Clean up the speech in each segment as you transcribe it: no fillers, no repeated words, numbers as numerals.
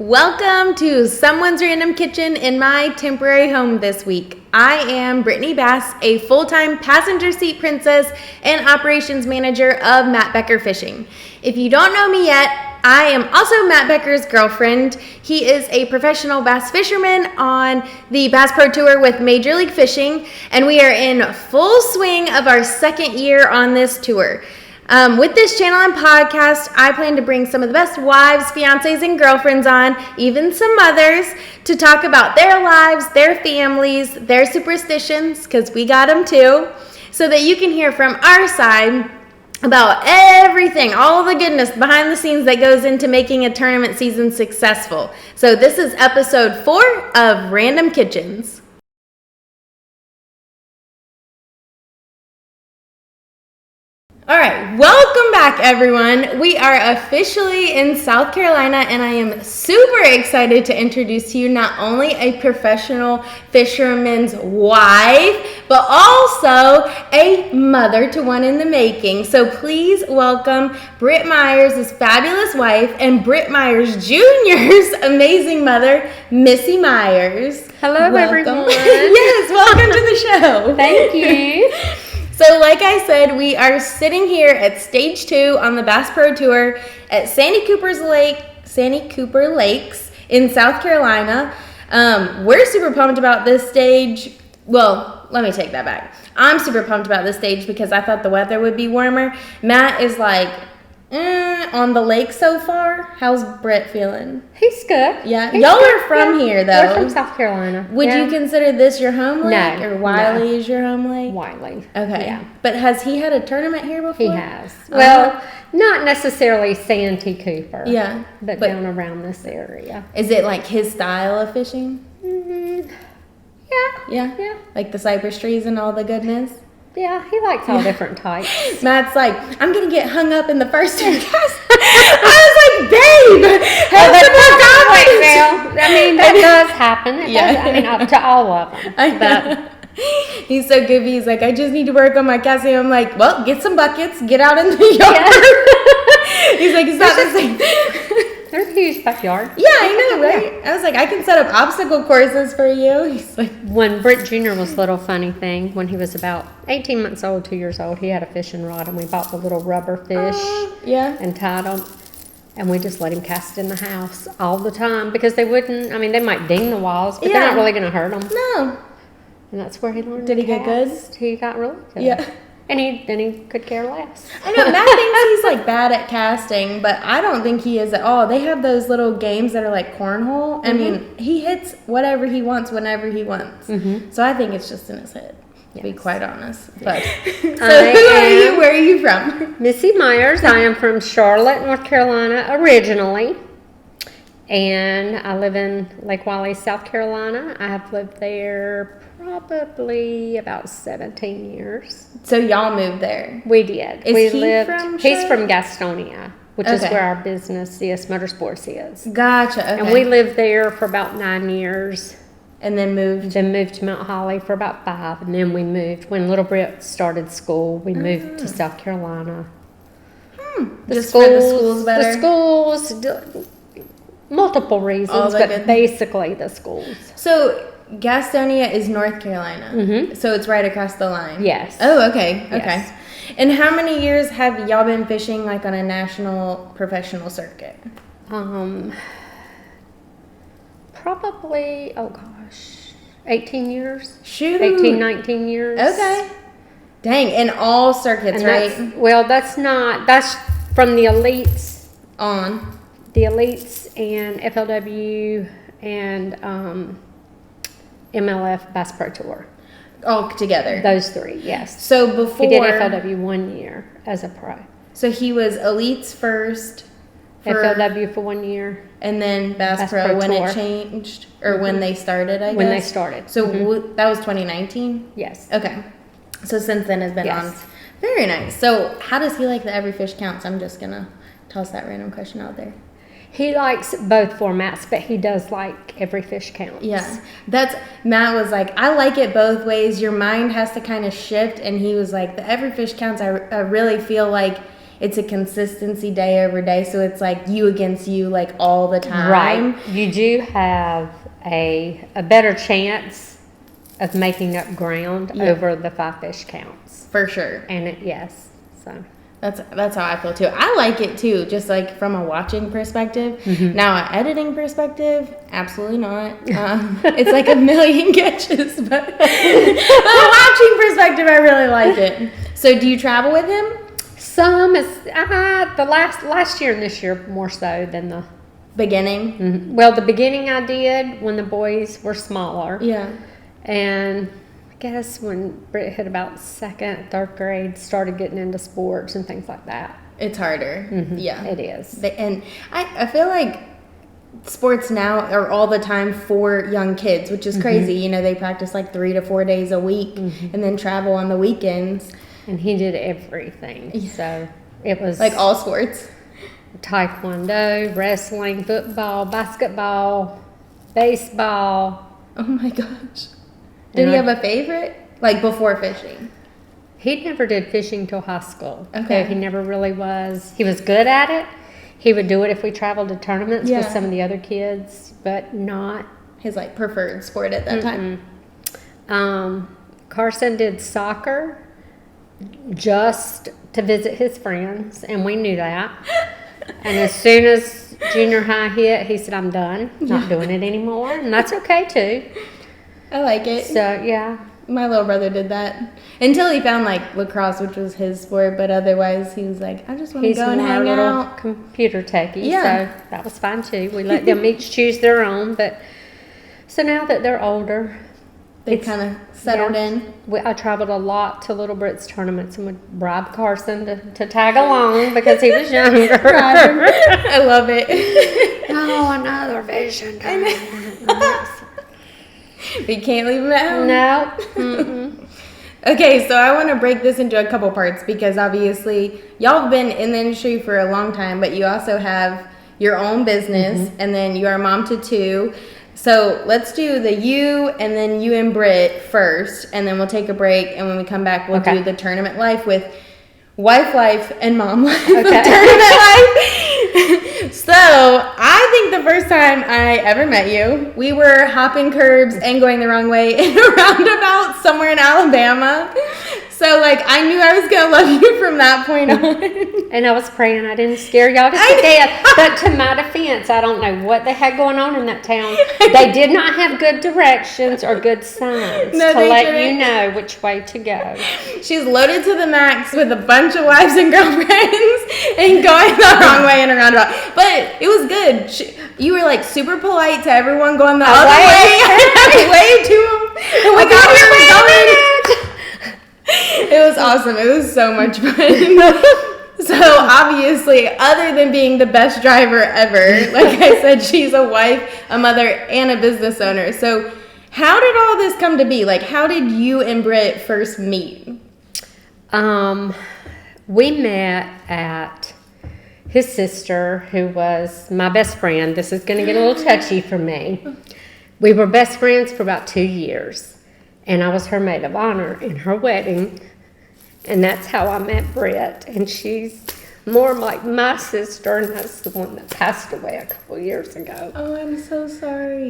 Welcome to Someone's Random Kitchen in my temporary home this week. I am Brittany Bass, a full-time passenger seat princess and operations manager of Matt Becker Fishing. If you don't know me yet, I am also Matt Becker's girlfriend. He is a professional bass fisherman on the Bass Pro Tour with Major League Fishing, and we are in full swing of our second year on this tour. With this channel and podcast, I plan to bring some of the best wives, fiancés, and girlfriends on, even some mothers, to talk about their lives, their families, their superstitions, because we got them too, so that you can hear from our side about everything, all the goodness behind the scenes that goes into making a tournament season successful. So this is episode 4 of Random Kitchens. All right, welcome back, everyone. We are officially in South Carolina, and I am super excited to introduce to you not only a professional fisherman's wife, but also a mother to one in the making. So please welcome Britt Myers' fabulous wife and Britt Myers Jr.'s amazing mother, Missy Myers. Hello, everyone. Yes, welcome to the show. Thank you. So like I said, we are sitting here at stage 2 on the Bass Pro Tour at Sandy Cooper Lakes in South Carolina. We're super pumped about this stage. Well, let me take that back. I'm super pumped about this stage because I thought the weather would be warmer. Matt is like, on the lake so far. How's Britt feeling? He's good. Yeah, He's y'all good. are from here though. We're from South Carolina. Would you consider this your home lake? No, Or Wiley is your home lake? Wiley. Okay. Yeah. But has he had a tournament here before? He has. Well, not necessarily Santee Cooper. Yeah. But down around this area. Is it like his style of fishing? Mm-hmm. Yeah? Yeah. Like the cypress trees and all the goodness? Yeah, he likes all different types. Matt's like, I'm going to get hung up in the first two casts. I was like, babe, have some more confidence. I mean, that does happen. It does. I mean, up to all of them. But he's so goofy. He's like, I just need to work on my casting. I'm like, well, get some buckets, get out in the yard. Yeah. He's like, it's not the same thing. There's a huge backyard. Yeah, I know, right? I was like, I can set up obstacle courses for you. He's like, when Britt Jr. was a little funny thing, when he was about 18 months old, 2 years old, he had a fishing rod, and we bought the little rubber fish and tied them, and we just let him cast in the house all the time because they wouldn't, I mean, they might ding the walls, but they're not really going to hurt them. No. And that's where he learned Did to he get good? He got really good. Yeah. And then he could care less. I know, Matt thinks he's like bad at casting, but I don't think he is at all. They have those little games that are like cornhole. I mean, he hits whatever he wants whenever he wants. So I think it's just in his head, to be quite honest. But so who are you? Where are you from? Missy Myers. I am from Charlotte, North Carolina originally. And I live in Lake Wiley, South Carolina. I have lived there probably about 17 years. So y'all moved there? We did. Is he from Charlotte? He's from Gastonia, which is where our business is, Motorsports is. Gotcha. Okay. And we lived there for about 9 years. And then moved? Then moved to Mount Holly for about 5. And then we moved, when little Britt started school, we moved to South Carolina. Just for the schools better? The schools, multiple reasons, but basically the schools. So Gastonia is North Carolina. So it's right across the line. Yes. Oh, okay. Okay. Yes. And how many years have y'all been fishing like on a national professional circuit? Probably, 18 years. Shoot. 18, 19 years. Okay. Dang, in all circuits, And right? that's from the elites. On. The elites and FLW and MLF Bass Pro Tour. All together. Those 3, yes. So before. He did FLW 1 year as a pro. So he was elites first. FLW for 1 year. And then Bass Pro when Tour. It changed? Or when they started, I guess? When they started. So that was 2019? Yes. Okay. So since then has been on. Very nice. So how does he like the Every Fish Counts? I'm just going to toss that random question out there. He likes both formats, but he does like Every Fish Counts. Yeah. Matt was like, I like it both ways. Your mind has to kind of shift. And he was like, the Every Fish Counts, I really feel like it's a consistency day over day. So it's like you against you, like all the time. Right. You do have a better chance of making up ground over the 5 fish counts. For sure. And yes, so. That's how I feel too. I like it too, just like from a watching perspective. Now, an editing perspective, absolutely not. It's like a million catches, but a watching perspective, I really like it. So, do you travel with him? Some is the last year and this year more so than the beginning. Well, the beginning I did when the boys were smaller. Yeah, and I guess when Britt hit about 2nd, 3rd grade, started getting into sports and things like that. It's harder. Yeah, it is. And I feel like sports now are all the time for young kids, which is crazy. You know, they practice like 3 to 4 days a week and then travel on the weekends. And he did everything. So it was like all sports. Taekwondo, wrestling, football, basketball, baseball. Oh my gosh. Did he have a favorite? Like before fishing? He never did fishing till high school. Okay. So he never really was. He was good at it. He would do it if we traveled to tournaments with some of the other kids, but not his like preferred sport at that time. Carson did soccer just to visit his friends, and we knew that. And as soon as junior high hit, he said, "I'm done. Not doing it anymore," and that's okay too. I like it. So, yeah. My little brother did that until he found like lacrosse, which was his sport, but otherwise he was like, I just want to go and hang out. Computer techie, so that was fine too. We let them each choose their own, but so now that they're older, they kind of settled in. I traveled a lot to Little Britt's tournaments and would bribe Carson to tag along because he was younger. I love it. Oh, another fishing tournament. We can't leave him at home. No. Okay, so I want to break this into a couple parts because obviously y'all have been in the industry for a long time, but you also have your own business and then you are a mom to 2. So let's do the you and then you and Britt first, and then we'll take a break, and when we come back, we'll do the tournament life with wife life and mom life. Okay. Tournament life. So I think the first time I ever met you, we were hopping curbs and going the wrong way in a roundabout somewhere in Alabama. So, like, I knew I was going to love you from that point on. And I was praying I didn't scare y'all to death. But to my defense, I don't know what they had going on in that town. They did not have good directions or good signs to let you know which way to go. She's loaded to the max with a bunch of wives and girlfriends and going the wrong way in a roundabout. But it was good. You were, like, super polite to everyone going the other way. I waved to them. And we got here, we're going. It was awesome. It was so much fun. So obviously, other than being the best driver ever, like I said, she's a wife, a mother, and a business owner. So how did all this come to be? Like, how did you and Britt first meet? We met at his sister, who was my best friend. This is going to get a little touchy for me. We were best friends for about 2 years. And I was her maid of honor in her wedding. And that's how I met Britt. And she's more like my sister, and that's the one that passed away a couple years ago. Oh, I'm so sorry.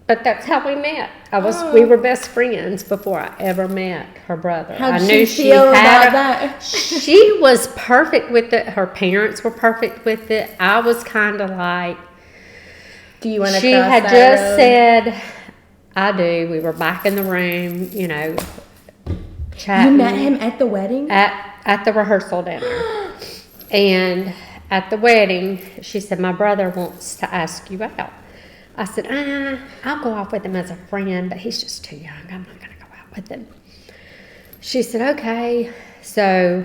But that's how we met. We were best friends before I ever met her brother. How'd she feel about that? She was perfect with it. Her parents were perfect with it. I was kind of like, do you want to cross that road? She had just said, I do. We were back in the room, you know, chatting. You met him at the wedding? At the rehearsal dinner. And at the wedding, she said, my brother wants to ask you out. I said, I'll go out with him as a friend, but he's just too young. I'm not going to go out with him. She said, okay. So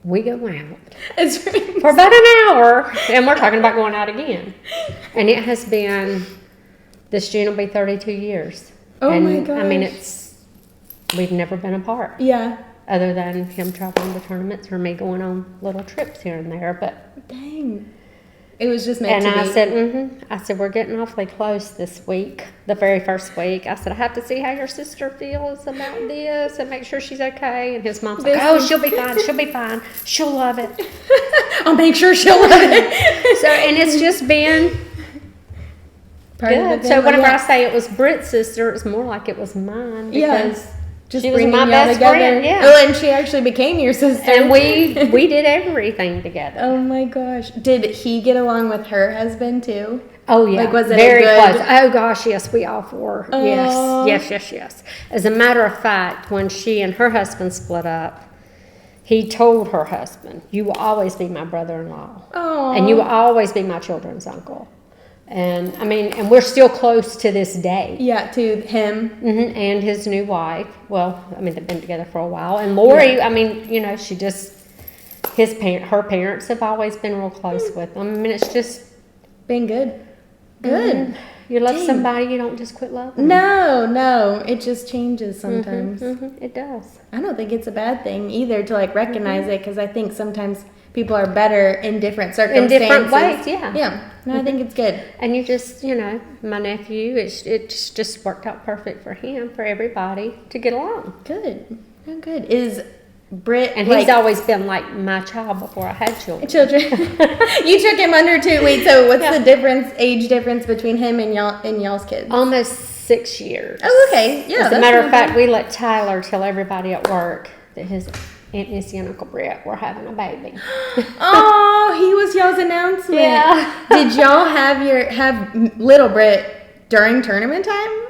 we go out for about an hour, and we're talking about going out again. And it has been... This June will be 32 years. Oh my gosh. I mean, we've never been apart. Yeah. Other than him traveling to tournaments or me going on little trips here and there, but. Dang. It was just meant to be. And I said, we're getting awfully close this week, the very first week. I said, I have to see how your sister feels about this and make sure she's okay. And his mom's like, oh, she'll be fine. She'll be fine. She'll love it. I'll make sure she'll love it. So, and it's just been good. So whenever I say it was Britt's sister, it's more like it was mine because just she was my best friend. Yeah. Oh, and she actually became your sister. And we did everything together. Oh my gosh. Did he get along with her husband too? Oh yeah. Like, was it very good... close? Oh gosh, yes, we all four. Yes. As a matter of fact, when she and her husband split up, he told her husband, "You will always be my brother-in-law, and you will always be my children's uncle." And I mean, and we're still close to this day. Yeah, to him. And his new wife. Well, I mean, they've been together for a while. And Lori, I mean, you know, she just, her parents have always been real close with them. I mean, it's just been good. Good. You love somebody, you don't just quit loving them. No, it just changes sometimes. It does. I don't think it's a bad thing either to like recognize it, because I think sometimes people are better in different circumstances. In different ways, yeah. Yeah. No, I think it's good. And you just, you know, my nephew, it just worked out perfect for him, for everybody to get along. Good. Oh, good. Is Britt... And he's always been like my child before I had children. You took him under 2 weeks, so what's the age difference between him and y'all's kids? Almost 6 years. Oh, okay. Yeah. As a matter of fact, we let Tyler tell everybody at work that his Aunt Missy and Uncle Britt were having a baby. Oh, he was y'all's announcement. Yeah. Did y'all have little Britt during tournament time?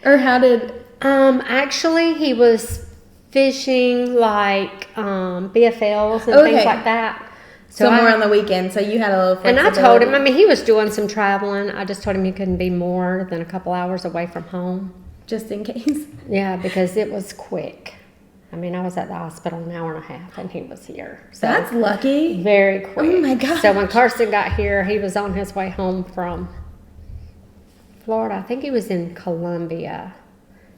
Or how did... Actually, he was fishing like BFLs and things like that. So more on the weekend, so you had a little flexibility. And I told him, I mean, he was doing some traveling. I just told him he couldn't be more than a couple hours away from home. Just in case. Yeah, because it was quick. I mean, I was at the hospital an hour and a half, and he was here. So that's lucky. Very quick. Oh, my God. So when Carson got here, he was on his way home from Florida. I think he was in Columbia,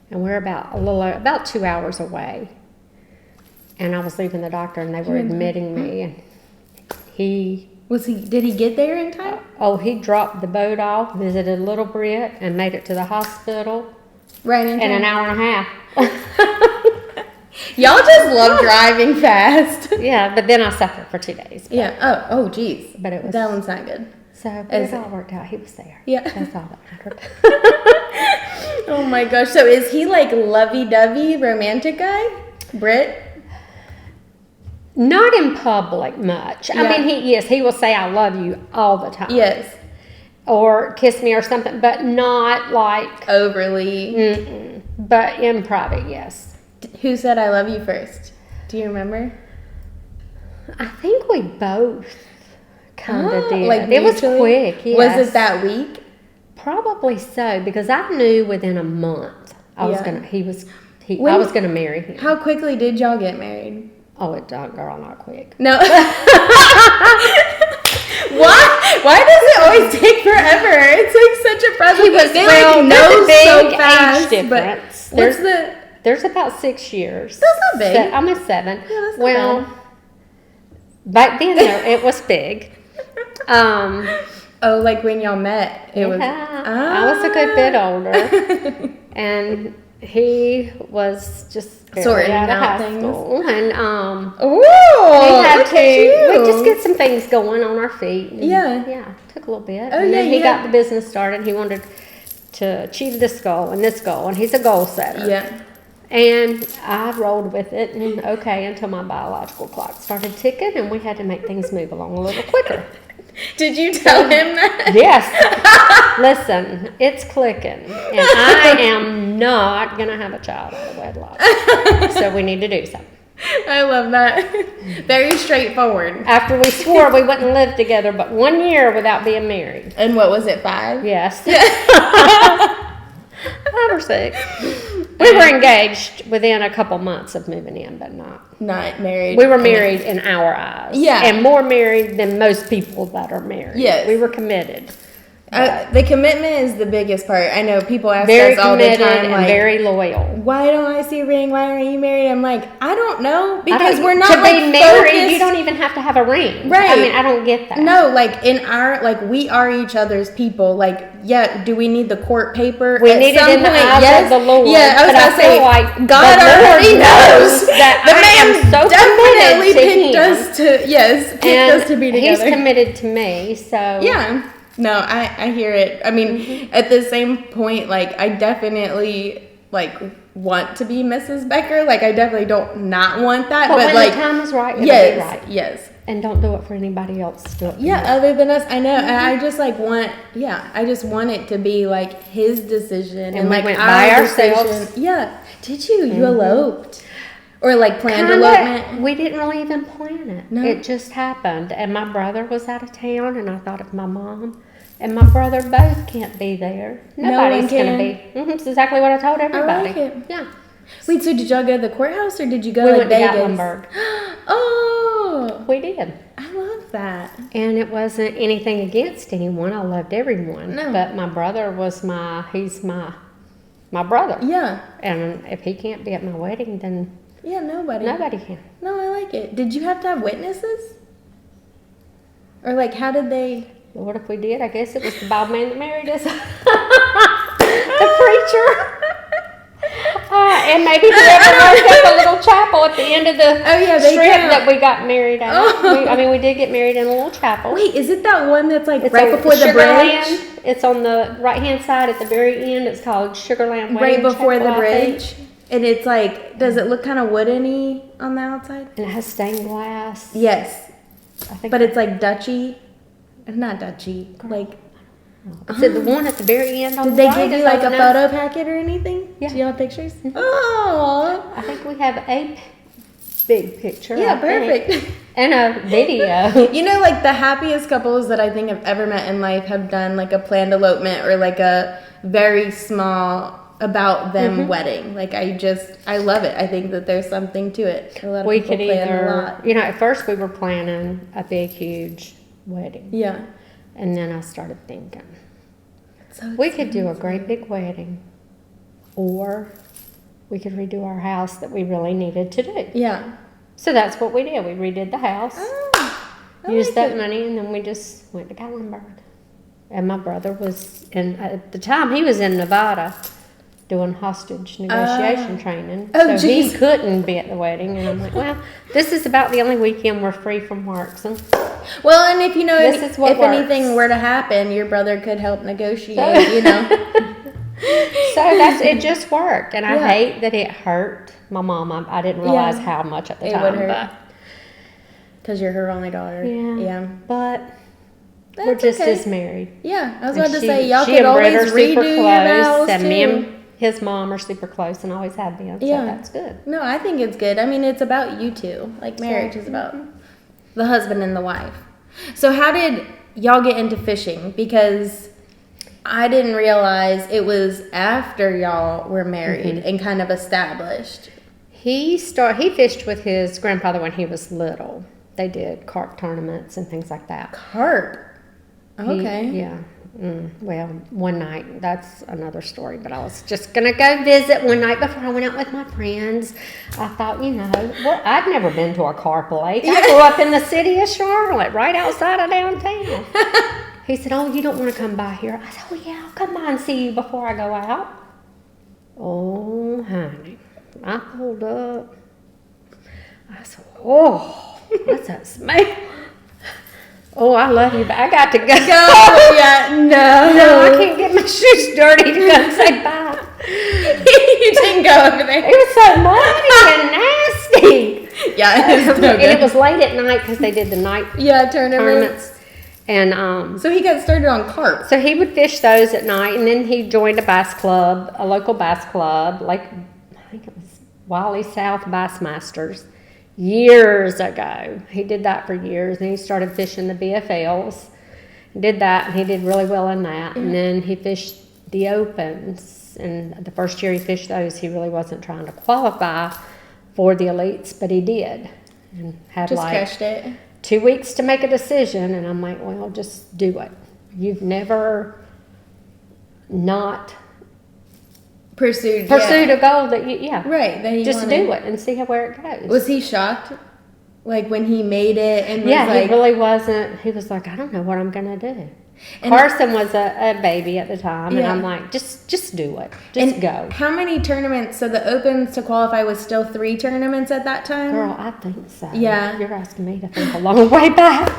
and we're about 2 hours away. And I was leaving the doctor, and they were admitting me, and did he get there in time? He dropped the boat off, visited little Britt, and made it to the hospital. Right in time. In an hour and a half. Y'all just love driving fast. Yeah, but then I suffered for 2 days. Yeah. Oh, geez. But it was... That one's not good. So it all worked out. He was there. Yeah. That's all that mattered. Oh, my gosh. So is he like lovey-dovey romantic guy? Britt? Not in public much. Yeah. I mean, he will say I love you all the time. Yes. Or kiss me or something, but not like... overly. But in private, yes. Who said I love you first? Do you remember? I think we both kind of did. Like it was quick, yes. Was it that week? Probably so, because I knew within a month I was gonna marry him. How quickly did y'all get married? Oh, girl, not quick. No. Why does it always take forever? It's like such a process. There's a big age difference. But there's about 6 years. That's not big. Almost 7. Yeah, that's not bad. Back then it was big. Like when y'all met, it was. I was a good bit older, and he was just sorting out of out high things. School, and we had to just get some things going on our feet. And, yeah, took a little bit. Oh, and then he got the business started. He wanted to achieve this goal and this goal, and he's a goal setter. Yeah. And I rolled with it, and until my biological clock started ticking, and we had to make things move along a little quicker. Did you tell him that? Yes. Listen, it's clicking, and I am not going to have a child out of wedlock. So we need to do something. I love that. Very straightforward. After we swore we wouldn't live together but 1 year without being married. And what was it, 5? Yes. 5 or 6. We were engaged within a couple months of moving in, but not married. We were married in our eyes. Yeah. And more married than most people that are married. Yes. We were committed. The commitment is the biggest part. I know people ask Very us all the committed time, and like, very loyal. why don't I see a ring? Why aren't you married? I'm like, I don't know, because we're not to like be married. focused. You don't even have to have a ring, right? I mean, I don't get that. No, like in our we are each other's people. Like, yeah, do we need the court paper? We need it in the eyes of the Lord. Yeah, I was but gonna I say, feel like God already knows that the I am man so definitely committed to picked him. us to picked us to be together. He's committed to me, so yeah. No, I hear it. I mean, at the same point, like, I definitely, like, want to be Mrs. Becker. Like, I definitely don't not want that. But when like, the time is right, it'll yes, be right. Yes. And don't do it for anybody else. Do it for Yeah, you. other than us. I know. And I just, like, I just want it to be, like, his decision. And we like, went our by ourselves. decision. Yeah. Did you? You eloped? Or, like, planned elopement? We didn't really even plan it. No. It just happened. And my brother was out of town, and I thought of my mom. And my brother both can't be there. Nobody's going to be. That's exactly what I told everybody. I like it. Yeah. Wait, so did y'all go to the courthouse, or did you go We like went to Vegas? Gatlinburg. Oh, We did. I love that. And it wasn't anything against anyone. I loved everyone. No. But my brother was he's my brother. Yeah. And if he can't be at my wedding, then Yeah, nobody can. No, I like it. Did you have to have witnesses? Or like, how did they? What if we did? I guess it was the bald man that married us. The preacher. And maybe whoever opened up a little chapel at the end of the strip that we got married at. Oh. We did get married in a little chapel. Wait, is it that one that's like It's right before the bridge? Sugarland. It's on the right-hand side at the very end. It's called Sugarland Wedding Right before Chapel, the bridge. And it's like, does it look kind of wooden-y on the outside? And it has stained glass. Yes. I think. But it's like Dutchy. Not Dutchy. Like, Is it the one at the very end? did they give you like a photo packet or anything? Yeah. Do you have pictures? Oh. I think we have a big picture. Yeah, I think. perfect. And a video. You know, like the happiest couples that I think I've ever met in life have done like a planned elopement or like a very small about them wedding. Like I love it. I think that there's something to it. A lot of people plan a lot. You know, at first we were planning a big, huge wedding. Yeah. And then I started thinking, So we could do a great big wedding, or we could redo our house that we really needed to do. Yeah. So that's what we did. We redid the house, used that money, and then we just went to Gatlinburg. And my brother was at the time, he was in Nevada doing hostage negotiation training. Oh, so he geez. couldn't be at the wedding. And I'm like, well, this is about the only weekend we're free from work. So Well, and if you know, This is what if works. anything were to happen, your brother could help negotiate, you know. So it just worked. And I hate that it hurt my mom. I didn't realize how much at the It time. would hurt. Because you're her only daughter. Yeah. But That's we're just okay. as married. Yeah, I was And about to say, y'all she could and Britt always are super redo your vows, and too. me and his mom are super close and always have been. So Yeah. that's good. No, I think it's good. I mean, it's about you two. Like, marriage is about the husband and the wife. So how did y'all get into fishing? Because I didn't realize it was after y'all were married and kind of established. He fished with his grandfather when he was little. They did carp tournaments and things like that. Carp. Okay. Yeah. Well, one night, that's another story, but I was just going to go visit one night before I went out with my friends. I thought, I'd never been to a carp lake. I grew up in the city of Charlotte, right outside of downtown. He said, oh, you don't want to come by here? I said, oh, yeah, I'll come by and see you before I go out. Oh, honey. I pulled up. I said, oh, what's that smell? Oh, I love you, but I got to go. Yeah, No, I can't get my shoes dirty to go and say bye. You didn't go over there. It was so muddy and nasty. Yeah, it was no And it was late at night because they did the night tournaments. And so he got started on carp. so he would fish those at night, and then he joined a bass club, a local bass club, like I think it was Wiley South Bassmasters. Years ago. He did that for years, and he started fishing the BFLs. He did that, and he did really well in that. And then he fished the Opens, and the first year he fished those, he really wasn't trying to qualify for the elites, but he did. And had Just crushed it. 2 weeks to make a decision, and I'm like, well, just do it. you've never not pursued a goal that you right, that he just wanted. Do it and see where it goes. Was he shocked, like when he made it? And he really wasn't. He was like, I don't know what I'm gonna do. And Carson was a baby at the time, and I'm like, just do it, go. How many tournaments? So the Opens to qualify was still 3 tournaments at that time. Girl, I think so. Yeah, you're asking me to think a long way back.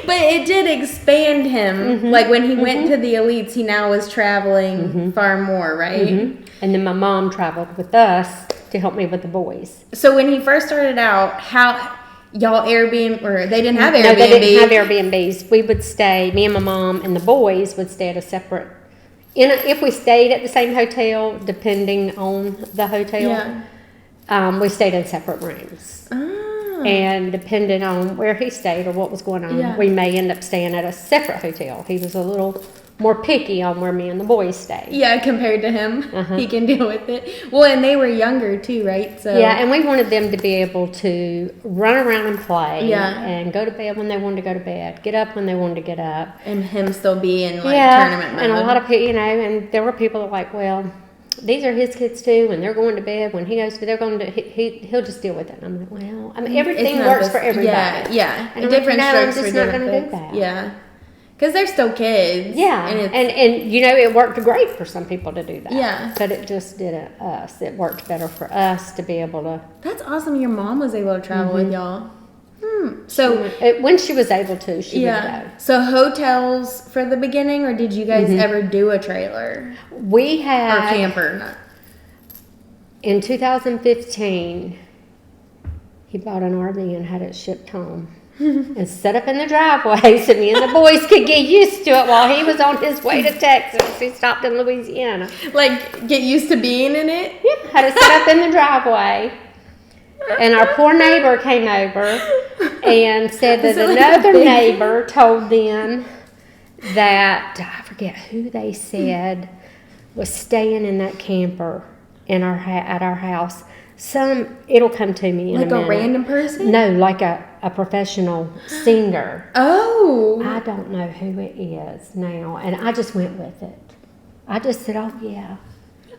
But it did expand him. Like when he went to the elites, he now was traveling far more, right? And then my mom traveled with us to help me with the boys. So when he first started out, how y'all Airbnb, or they didn't have Airbnb? No, they didn't have Airbnbs. We would stay, me and my mom and the boys would stay at a separate, if we stayed at the same hotel, depending on the hotel, we stayed in separate rooms. And depending on where he stayed or what was going on, we may end up staying at a separate hotel. He was a little more picky on where me and the boys stayed. Yeah, compared to him, he can deal with it. Well, and they were younger too, right? So yeah, and we wanted them to be able to run around and play, and go to bed when they wanted to go to bed, get up when they wanted to get up, and him still be in tournament mode. And a lot of people, and there were people that were like, well, these are his kids too, and they're going to bed when he goes to. They're going to. He'll just deal with it. And I'm like, well, I mean, everything works for everybody. Yeah, and different strokes I'm just not going to do that. Yeah. Because they're still kids. Yeah. And it worked great for some people to do that. Yeah. But it just didn't us. It worked better for us to be able to. That's awesome. Your mom was able to travel with y'all. So when she was able to, she would go. So hotels for the beginning, or did you guys ever do a trailer? We had. Or camper, not. In 2015, he bought an RV and had it shipped home. And set up in the driveway so me and the boys could get used to it while he was on his way to Texas. He stopped in Louisiana. Like, get used to being in it? Yeah, had it set up in the driveway. And our poor neighbor came over and said that another neighbor told them that, I forget who they said, was staying in that camper at our house. It'll come to me in a minute. Like a random person? No, like a professional singer. Oh. I don't know who it is now. And I just went with it. I just said, oh, yeah.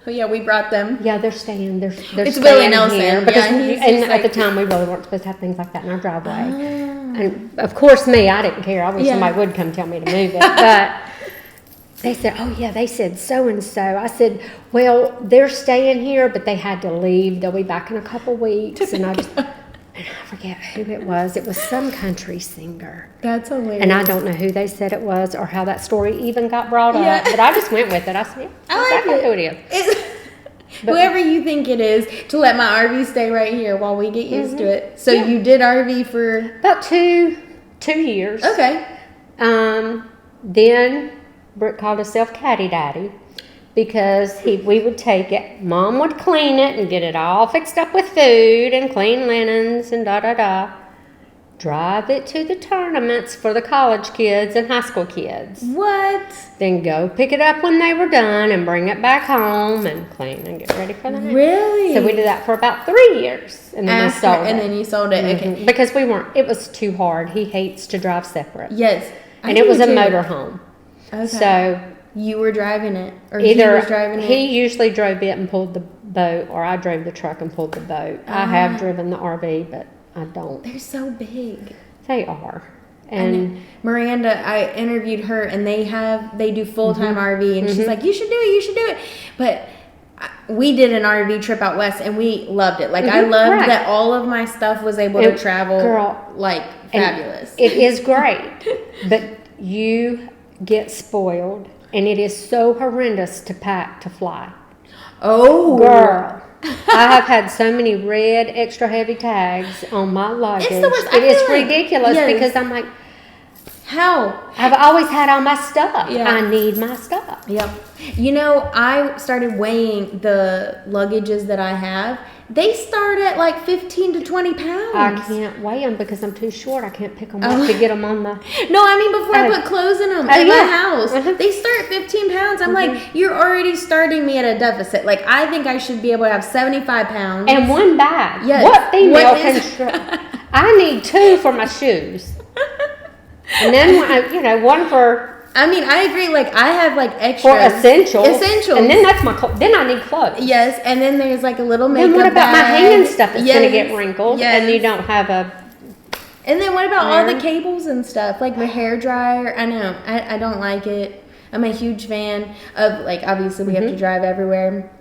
Oh, yeah, we brought them. Yeah, they're staying. They're it's staying Willie Nelson. Here because at the time, we really weren't supposed to have things like that in our driveway. And, of course, I didn't care. I wish somebody would come tell me to move it. But they said, oh, yeah, they said so-and-so. I said, well, they're staying here, but they had to leave. They'll be back in a couple weeks. And I forget who it was. It was some country singer. That's hilarious. And I don't know who they said it was or how that story even got brought up. But I just went with it. I said, yeah, I like who it is. Whoever you think it is, to let my RV stay right here while we get used to it. So you did RV for? About two years. Okay. Then Britt called herself Caddy Daddy because we would take it. Mom would clean it and get it all fixed up with food and clean linens and da-da-da. Drive it to the tournaments for the college kids and high school kids. What? Then go pick it up when they were done and bring it back home and clean and get ready for the next. Really? So we did that for about 3 years. And then we sold it. And then you sold it. Okay. Because it was too hard. He hates to drive separate. Yes. And it was a motorhome. Okay. So you were driving it, or either he was driving it? He usually drove it and pulled the boat, or I drove the truck and pulled the boat. I have driven the RV, but I don't. They're so big. They are. And Miranda, I interviewed her, and they do full-time RV, and she's like, you should do it. But we did an RV trip out west, and we loved it. Like, I loved that all of my stuff was able to travel, fabulous. It is great, but you get spoiled, and it is so horrendous to pack to fly. Oh, girl. I have had so many red extra heavy tags on my luggage. It's the worst. It is ridiculous because I'm like, how? I've always had all my stuff. Yeah. I need my stuff. Yep. I started weighing the luggages that I have. They start at like 15 to 20 pounds. I can't weigh them because I'm too short. I can't pick them up to get them on the... No, I mean before I put clothes in them at my house. They start at 15 pounds. I'm like, you're already starting me at a deficit. Like, I think I should be able to have 75 pounds. And one bag. Yes. What female can... I need 2 for my shoes. And then, one for... I mean, I agree. Like, I have like extra for essentials. And then that's then I need clothes. Yes, and then there's like a little makeup. Then what about my bag? hanging stuff that's gonna get wrinkled, and you don't have a... And then what about all the cables and stuff? Like my hair dryer. I know. I don't like it. I'm a huge fan of, like, obviously we have to drive everywhere.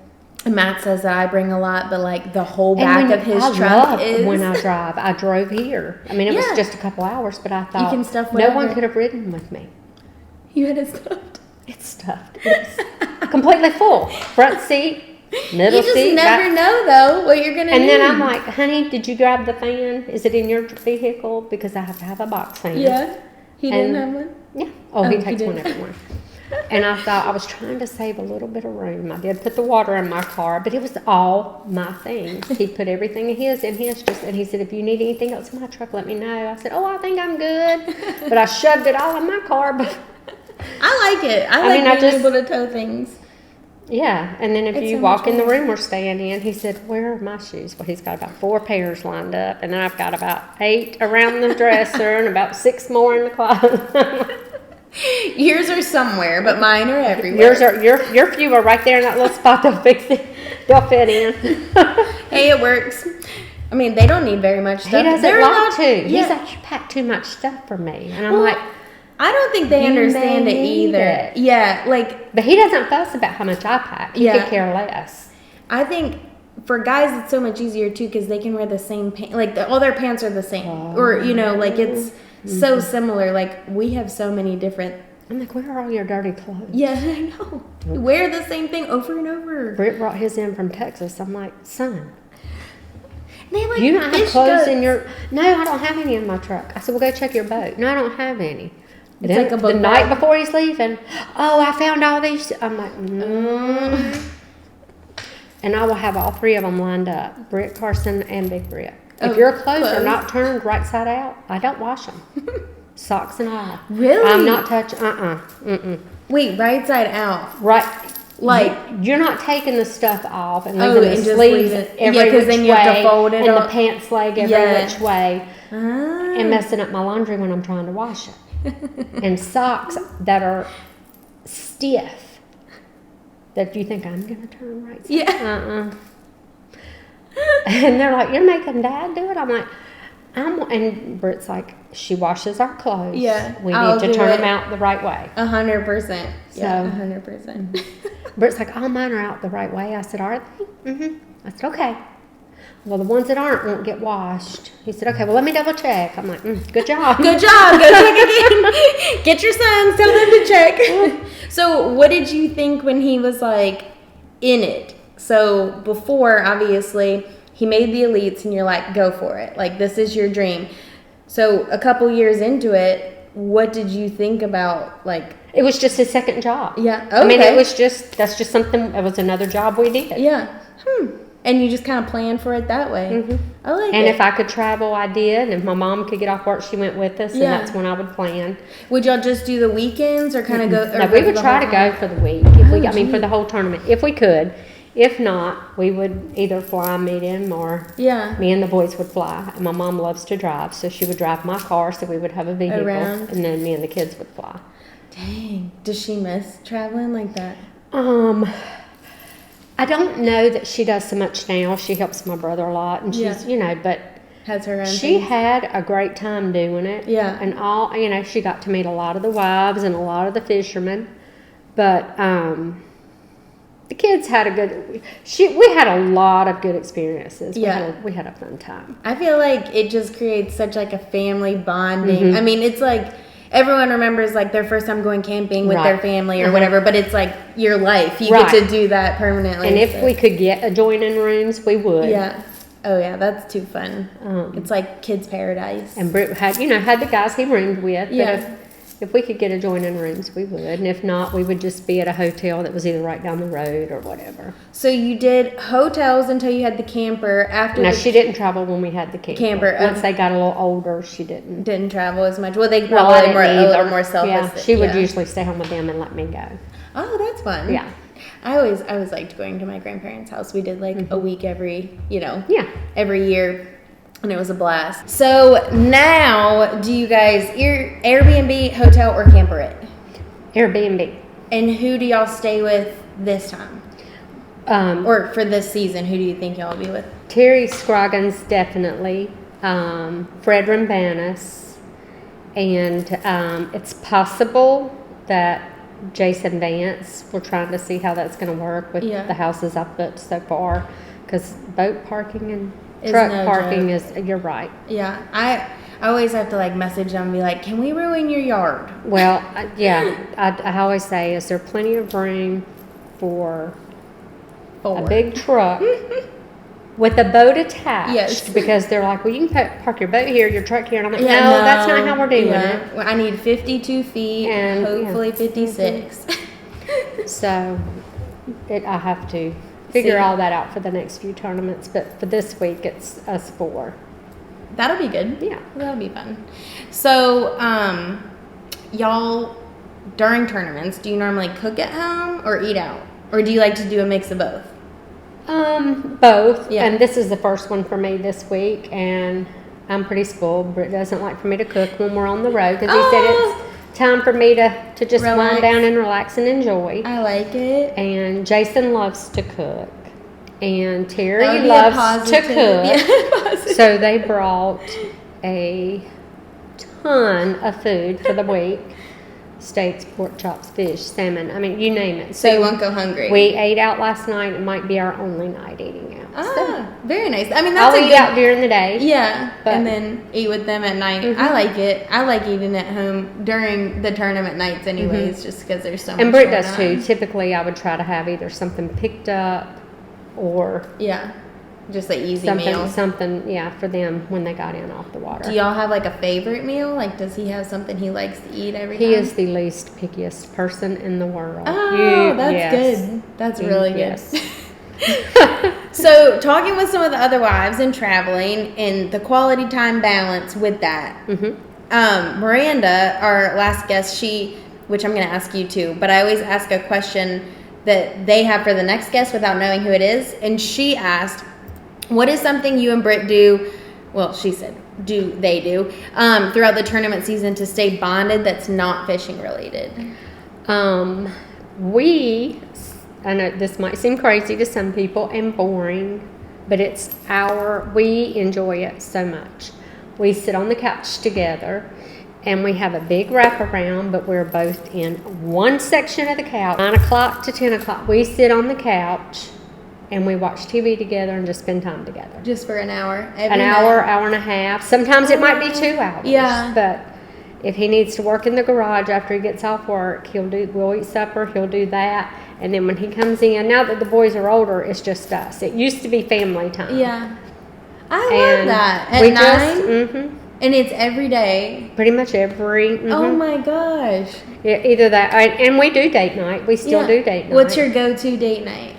And Matt says that I bring a lot, but like the whole back of his truck is... when I drive. I drove here. I mean, it was just a couple hours, but I thought you can stuff no one could have ridden with me. You had it stuffed? It's stuffed. It's completely full. Front seat, middle seat. You just never know, though, what you're going to need. And then I'm like, honey, did you grab the fan? Is it in your vehicle? Because I have to have a box fan. Yeah. He didn't have one? Yeah. Oh, he takes one everywhere. And I thought I was trying to save a little bit of room. I did put the water in my car, but it was all my things. He put everything in his, and he said, if you need anything else in my truck, let me know. I said, I think I'm good. But I shoved it all in my car. But I like it. I like being able to tow things. Yeah, and then if you walk in the room we're staying in, he said, where are my shoes? Well, he's got about 4 pairs lined up, and then I've got about 8 around the dresser and about 6 more in the closet. Yours are somewhere, but mine are everywhere. Your few are right there in that little spot. They'll fit in. Hey, it works. I mean, they don't need very much stuff. He doesn't like to. He's like, you pack too much stuff for me, and I'm like, I don't think they understand it either. Yeah, like... But he doesn't fuss about how much I pack. He could care less. I think for guys it's so much easier, too, because they can wear the same pants. Like, all their pants are the same. Or, like, it's so similar. Like, we have so many different... I'm like, where are all your dirty clothes? Yeah, I know. You wear the same thing over and over. Britt brought his in from Texas. I'm like, son... They like you don't have clothes in your... No, I don't have any in my truck. I said, well, go check your boat. No, I don't have any. It's like the night before he's leaving, I found all these. I'm like, And I will have all 3 of them lined up, Britt, Carson, and Big Britt. If your clothes are not turned right side out, I don't wash them. Socks and all. Really? I'm not touching, Wait, right side out? Right. Like, you're not taking the stuff off and leaving the sleeves every because then you have to fold it and up. the pants leg every which way and messing up my laundry when I'm trying to wash it. And socks that are stiff that you think I'm going to turn right side. Yeah. And they're like, you're making Dad do it? I'm like, and Britt's like, she washes our clothes. Yeah. We need to turn them out the right way. 100%. Yeah, 100%. Britt's like, all mine are out the right way. I said, are they? Mm-hmm. I said, okay. Well, the ones that aren't won't get washed. He said, okay, well, let me double check. I'm like, good job. Good job. Go check again. Get your sons. Tell them to check. So what did you think when he was, like, in it? So before, obviously, he made the elites and you're like, go for it. Like, this is your dream. So a couple years into it, what did you think about, like... It was just his second job. Yeah. Okay. I mean, that's just something, it was another job we did. Yeah. And you just kind of planned for it that way. Mm-hmm. I like it. And if I could travel, I did. And if my mom could get off work, she went with us. And that's when I would plan. Would y'all just do the weekends or kind of go? No, we would try to go for the week. For the whole tournament, if we could. If not, we would either fly and meet him, or me and the boys would fly. And my mom loves to drive, so she would drive my car, so we would have a vehicle, and then me and the kids would fly. Dang, does she miss traveling like that? I don't know that she does so much now. She helps my brother a lot, and she's but has her own. She had a great time doing it. Yeah, and she got to meet a lot of the wives and a lot of the fishermen, but the kids had we had a lot of good experiences. We had a fun time. I feel like it just creates such like a family bonding. Mm-hmm. I mean, it's like everyone remembers like their first time going camping with their family or whatever, but it's like your life. You get to do that permanently. And if we could get adjoining rooms, we would. Yeah. Oh yeah, that's too fun. It's like kids' paradise. And Britt had the guys he roomed with. But if we could get adjoining rooms, we would. And if not, we would just be at a hotel that was either right down the road or whatever. So you did hotels until you had the camper. She didn't travel when we had the camper. Once they got a little older, she didn't travel as much. Well, they probably were a little more selfish. Yeah, she would usually stay home with them and let me go. Oh, that's fun. Yeah. I always liked going to my grandparents' house. We did like a week every year. And it was a blast. So now, do you guys Airbnb, hotel, or camper it? Airbnb. And who do y'all stay with this time? Or for this season, who do you think y'all will be with? Terry Scroggins, definitely. Fred Rambanis. And it's possible that Jason Vance, we're trying to see how that's going to work with the houses I've booked so far. Because boat parking and truck parking is, you're right. Yeah, I always have to like message them and be like, can we ruin your yard? Well, I always say, is there plenty of room for a big truck with a boat attached? Yes. Because they're like, well, you can park your boat here, your truck here. And I'm like, no, that's not how we're doing it. Well, I need 52 feet and hopefully 56. So I have to figure all that out for the next few tournaments, but for this week it's us 4. That'll be good. Yeah, that'll be fun. So y'all, during tournaments, do you normally cook at home or eat out, or do you like to do a mix of both? Both. And this is the first one for me this week, and I'm pretty spoiled. Britt doesn't like for me to cook when we're on the road because he said it's time for me to just wind down and relax and enjoy. I like it. And Jason loves to cook. And Terry loves to cook. Yeah, so they brought a ton of food for the week. Steaks, pork chops, fish, salmon. I mean, you name it. So you won't go hungry. We ate out last night. It might be our only night eating out. Very nice. I mean, that's I'll eat out during the day. Yeah, and then eat with them at night. I like it. I like eating at home during the tournament nights anyways, just because there's so much And Britt does too. Typically, I would try to have either something picked up or... Yeah, just an easy meal. Something, for them when they got in off the water. Do y'all have like a favorite meal? Like, does he have something he likes to eat every time? He is the least pickiest person in the world. Oh, that's good. That's really good. So, talking with some of the other wives and traveling and the quality time balance with that, Miranda, our last guest, which I'm going to ask you too, but I always ask a question that they have for the next guest without knowing who it is, and she asked, what is something you and Britt do, well, she said, they do, throughout the tournament season to stay bonded that's not fishing related? I know this might seem crazy to some people and boring, but we enjoy it so much. We sit on the couch together and we have a big wraparound, but we're both in one section of the couch. 9 o'clock to 10 o'clock, we sit on the couch and we watch TV together and just spend time together. Just for an hour? Hour and a half. Sometimes it might be 2 hours. Yeah. But if he needs to work in the garage after he gets off work, we'll eat supper, he'll do that. And then when he comes in, now that the boys are older, it's just us. It used to be family time. Yeah. I love that. At 9? And it's every day? Pretty much every. Oh my gosh. Yeah, either that, and we do date night. We still do date night. What's your go-to date night?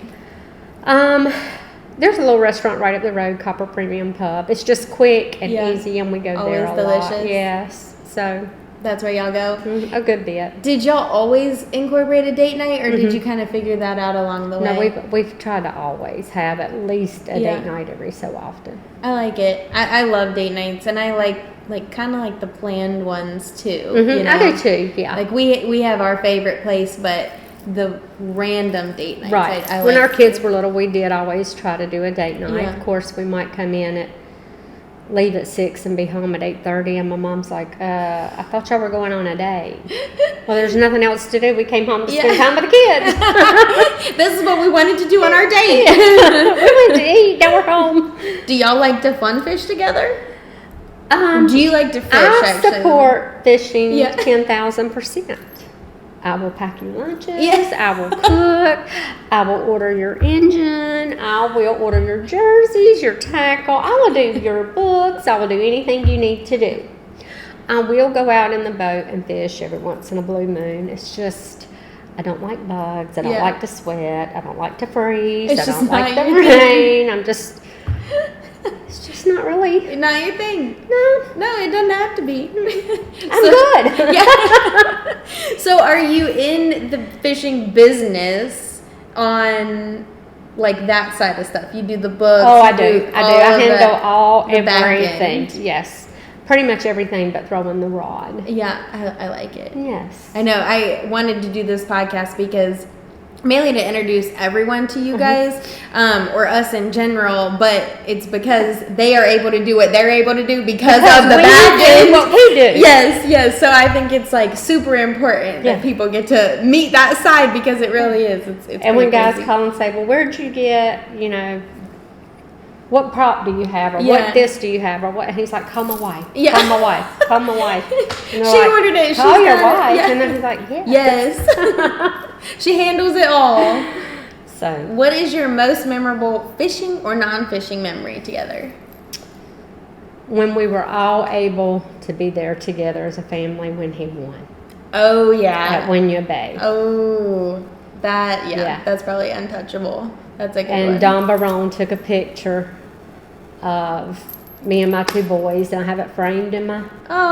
There's a little restaurant right up the road, Copper Premium Pub. It's just quick and easy, and we go there a delicious. lot. Yes. So that's where y'all go? A good bit. Did y'all always incorporate a date night, or did you kind of figure that out along the way? No, we've tried to always have at least a date night every so often. I like it. I love date nights, and I like kind of like the planned ones too. You know? I do too. Yeah. Like we have our favorite place, but the random date nights. Right. When our kids were little, we did always try to do a date night. Of course, we might come in leave at 6 and be home at 8:30, and my mom's like, I thought y'all were going on a date. Well, there's nothing else to do. We came home to spend time with the kids. This is what we wanted to do on our date. We went to eat. Now we're home. Do y'all like to fun fish together? Do you like to fish? I support fishing 10,000%. I will pack you lunches. Yes. I will cook. I will order your engine. I will order your jerseys, your tackle. I will do your books. I will do anything you need to do. I will go out in the boat and fish every once in a blue moon. It's just, I don't like bugs. I don't like to sweat. I don't like to freeze. I don't like the rain. It's just not really. Not your thing. No, it doesn't have to be. I'm good. So are you in the fishing business on like that side of stuff. You do the books. Oh, I do. I handle everything. Yes. Pretty much everything but throwing the rod. Yeah, I like it. Yes. I know. I wanted to do this podcast because mainly to introduce everyone to you guys, or us in general, but it's because they are able to do what they're able to do because of the back end. What we do. Yes. So I think it's like super important that people get to meet that side because it really is. It's and when guys crazy. call and say, well, where'd you get, what prop do you have, or what this do you have, or what? And he's like, call my wife. Yeah. Call my wife. She ordered it. Call your wife. Yeah. And then he's like, yes. She handles it all. So, what is your most memorable fishing or non-fishing memory together? When we were all able to be there together as a family when he won. Oh, yeah. At Winya Bay. Oh, that's probably untouchable. That's a good one. And Don Barone took a picture of me and my two boys, and I have it framed in my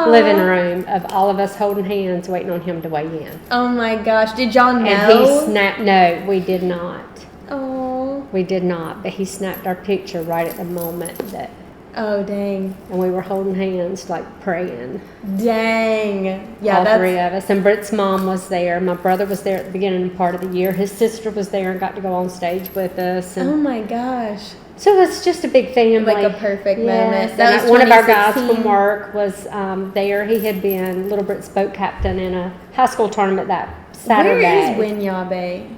living room of all of us holding hands waiting on him to weigh in. Oh my gosh, did y'all know? And he snapped, no, we did not. Oh. We did not, but he snapped our picture right at the moment that. Oh, dang. And we were holding hands, like praying. Dang. Yeah, all three of us. And Britt's mom was there. My brother was there at the beginning part of the year. His sister was there and got to go on stage with us. And oh my gosh. so it's just a big family. Like a perfect moment. That was one of our guys from work was there. He had been Little Britt's boat captain in a high school tournament that Saturday. Where is Winya Bay?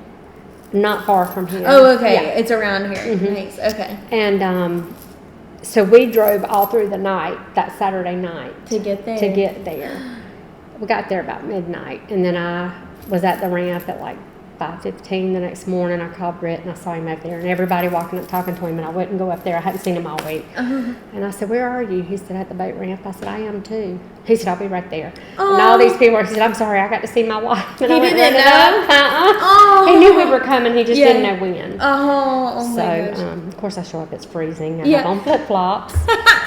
Not far from here. Oh, okay. Yeah. It's around here. Mm-hmm. Nice. Okay. And so we drove all through the night, that Saturday night. To get there. We got there about midnight. And then I was at the ramp at like 5:15 the next morning. I called Britt and I saw him up there, and everybody walking up talking to him, and I wouldn't go up there. I hadn't seen him all week. And I said, where are you? He said, at the boat ramp. I said, I am too. He said, I'll be right there. And all these people, he said, I'm sorry, I got to see my wife. And he didn't know? He knew we were coming, he just didn't know when. Oh my gosh. Of course I show up, it's freezing. I have on flip-flops.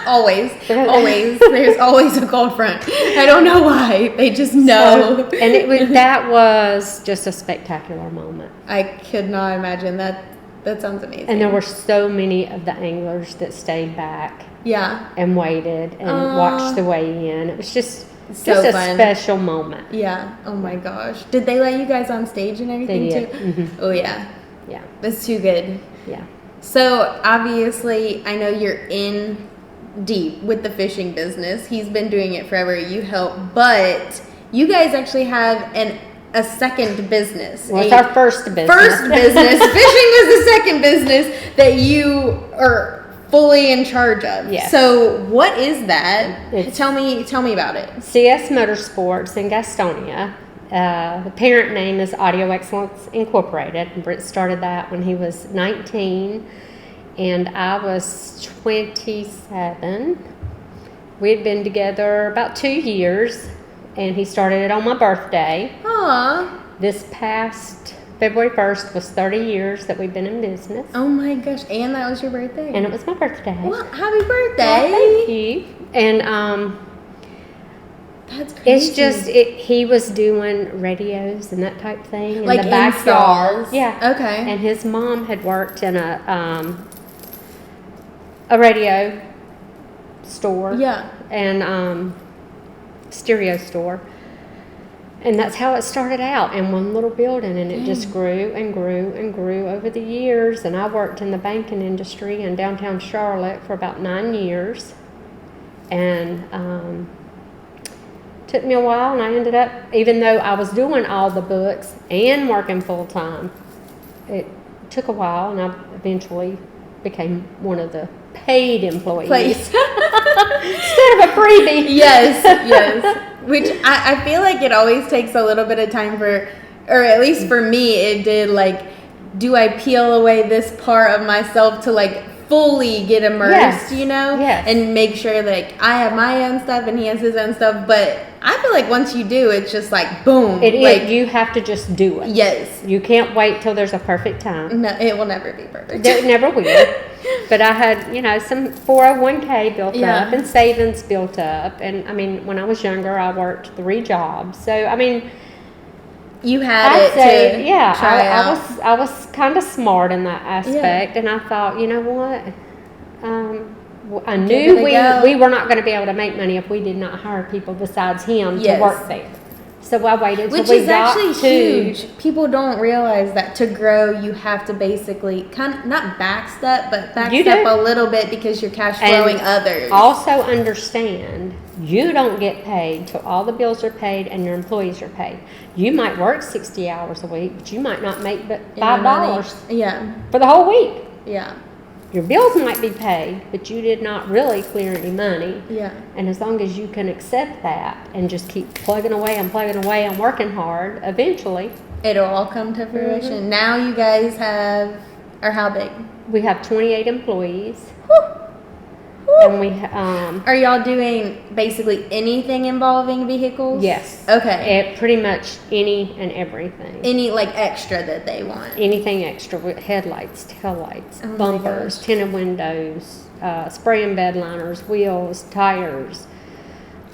Always. There's always a cold front. I don't know why. They just know. So, and that was just a spectacular moment. I could not imagine that. That sounds amazing. And there were so many of the anglers that stayed back. Yeah. And waited and watched the weigh in. It was just a fun. special moment. Yeah. Oh my gosh. Did they let you guys on stage and everything too? Mm-hmm. Oh yeah. Yeah. That's too good. Yeah. So obviously, I know you're in deep with the fishing business. He's been doing it forever. You help, but you guys actually have a second business. Well, it's our first business. Fishing was the second business that you are fully in charge of. Yes. So what is that? Tell me about it. CS Motorsports in Gastonia. The parent name is Audio Excellence Incorporated. And Britt started that when he was 19 and I was 27. We had been together about 2 years, and he started it on my birthday. Aww. This past February 1st was 30 years that we've been in business. Oh my gosh, and that was your birthday? And it was my birthday. Well, happy birthday. Well, thank you. And that's crazy. it's just he was doing radios and that type thing in like the backyard. Yeah. Okay. And his mom had worked in a radio store. Yeah. And stereo store. And that's how it started out, in one little building, and it just grew and grew and grew over the years. And I worked in the banking industry in downtown Charlotte for about 9 years. And took me a while, and I ended up, even though I was doing all the books and working full-time, it took a while, and I eventually became one of the paid employees. Instead of a freebie. Yes. Which I feel like it always takes a little bit of time for, or at least for me, it did, like, do I peel away this part of myself to, like, fully get immersed, you know? Yes. And make sure, like, I have my own stuff and he has his own stuff. But I feel like once you do, it's just like, boom. You have to just do it. Yes. You can't wait till there's a perfect time. No, it will never be perfect. It never will. But I had, some 401k built up and savings built up. And, when I was younger, I worked 3 jobs. So, you had I'd it say, to yeah, try out. I was kind of smart in that aspect, and I thought, you know what, I knew we were not going to be able to make money if we did not hire people besides him to work there. So I waited till we got to... Which is actually huge. People don't realize that to grow, you have to basically kind of, not backstep, but backstep a little bit because you're cash flowing others. Also understand, you don't get paid till all the bills are paid and your employees are paid. You might work 60 hours a week, but you might not make but $5 for the whole week. Yeah. Your bills might be paid, but you did not really clear any money. Yeah. And as long as you can accept that and just keep plugging away and working hard, eventually it'll all come to fruition. Now you guys are how big? We have 28 employees. Woo. And we are y'all doing basically anything involving vehicles? Yes. Okay. Pretty much any and everything. Any extra that they want? Anything extra with headlights, taillights, bumpers, tinted windows, spray and bed liners, wheels, tires,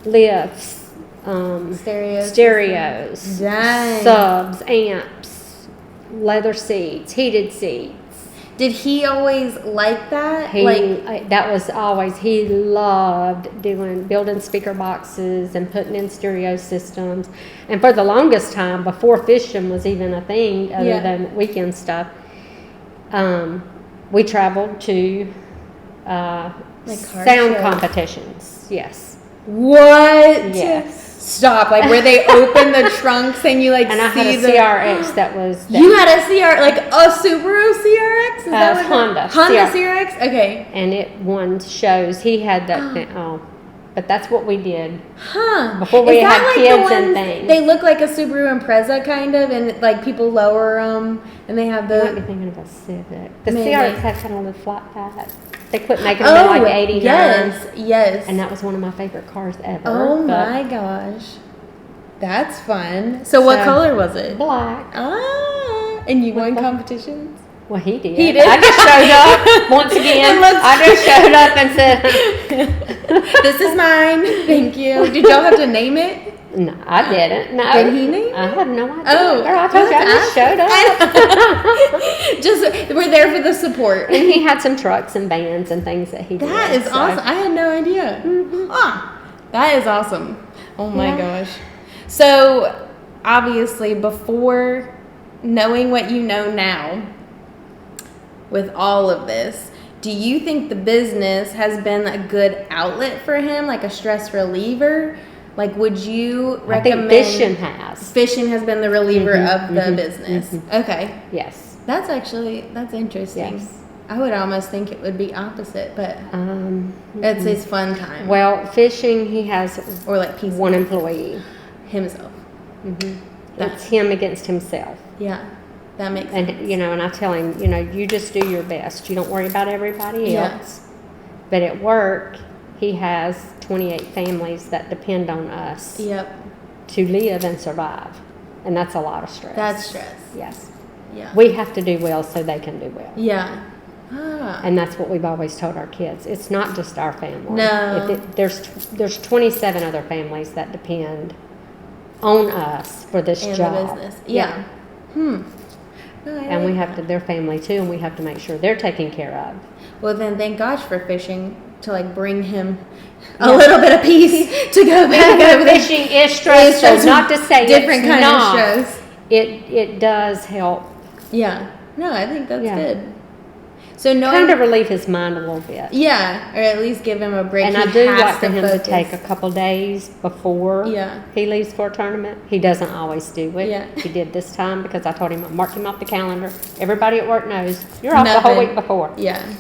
lifts, stereos, subs, amps, leather seats, heated seats. Did he always like that? That was always, he loved building speaker boxes and putting in stereo systems. And for the longest time, before fishing was even a thing, other than weekend stuff, we traveled to sound competitions. Yes. What? Yes. Stop! Where they open the trunks and you and I had a CRX that was. You had a a Subaru CRX? Is that what Honda CRX? Okay. And it won shows. He had that thing. Oh, but that's what we did. Huh? Before we had kids and things. They look like a Subaru Impreza kind of, and people lower them, and they have the. You might be thinking of a Civic. The CRX had kind of a flat back. They quit making them in 89. Yes. And that was one of my favorite cars ever. Oh my gosh. That's fun. So what color was it? Black. Ah. And you won competitions? Well, he did. I just showed up once again. I just showed up and said, "This is mine. Thank you." Did y'all have to name it? No, I didn't. No. Did he name it? I had no idea. Oh, girl, I told you I just showed up. We're there for the support. And he had some trucks and vans and things that he did. That is awesome. I had no idea. That is awesome. Oh my gosh. So, obviously, before knowing what you know now, with all of this, do you think the business has been a good outlet for him, like a stress reliever? Would you recommend? I think fishing has. Fishing has been the reliever of the business. Okay. Yes. That's interesting. Yes. I would almost think it would be opposite, but it's his fun time. Well, fishing, he has one employee. Himself. It's him against himself. Yeah. That makes sense. And, and I tell him, you just do your best. You don't worry about everybody else. But at work, he has 28 families that depend on us to live and survive. And that's a lot of stress. That's stress. Yes. Yeah. We have to do well so they can do well. Yeah. Ah. And that's what we've always told our kids. It's not just our family. No. There's 27 other families that depend on us for this job. The business. Yeah. And we have to, their family too, and we have to make sure they're taken care of. Well, then thank gosh for fishing to bring him a little bit of peace to go back over there. Fishing is stressful, not to say different it's kind not. of stress. It does help. Yeah. No, I think that's good. So kind of relieve his mind a little bit. Yeah, or at least give him a break. And I do like for him to take a couple days before he leaves for a tournament. He doesn't always do it. Yeah. He did this time because I told him I marked him off the calendar. Everybody at work knows you're off the whole week before. Yeah.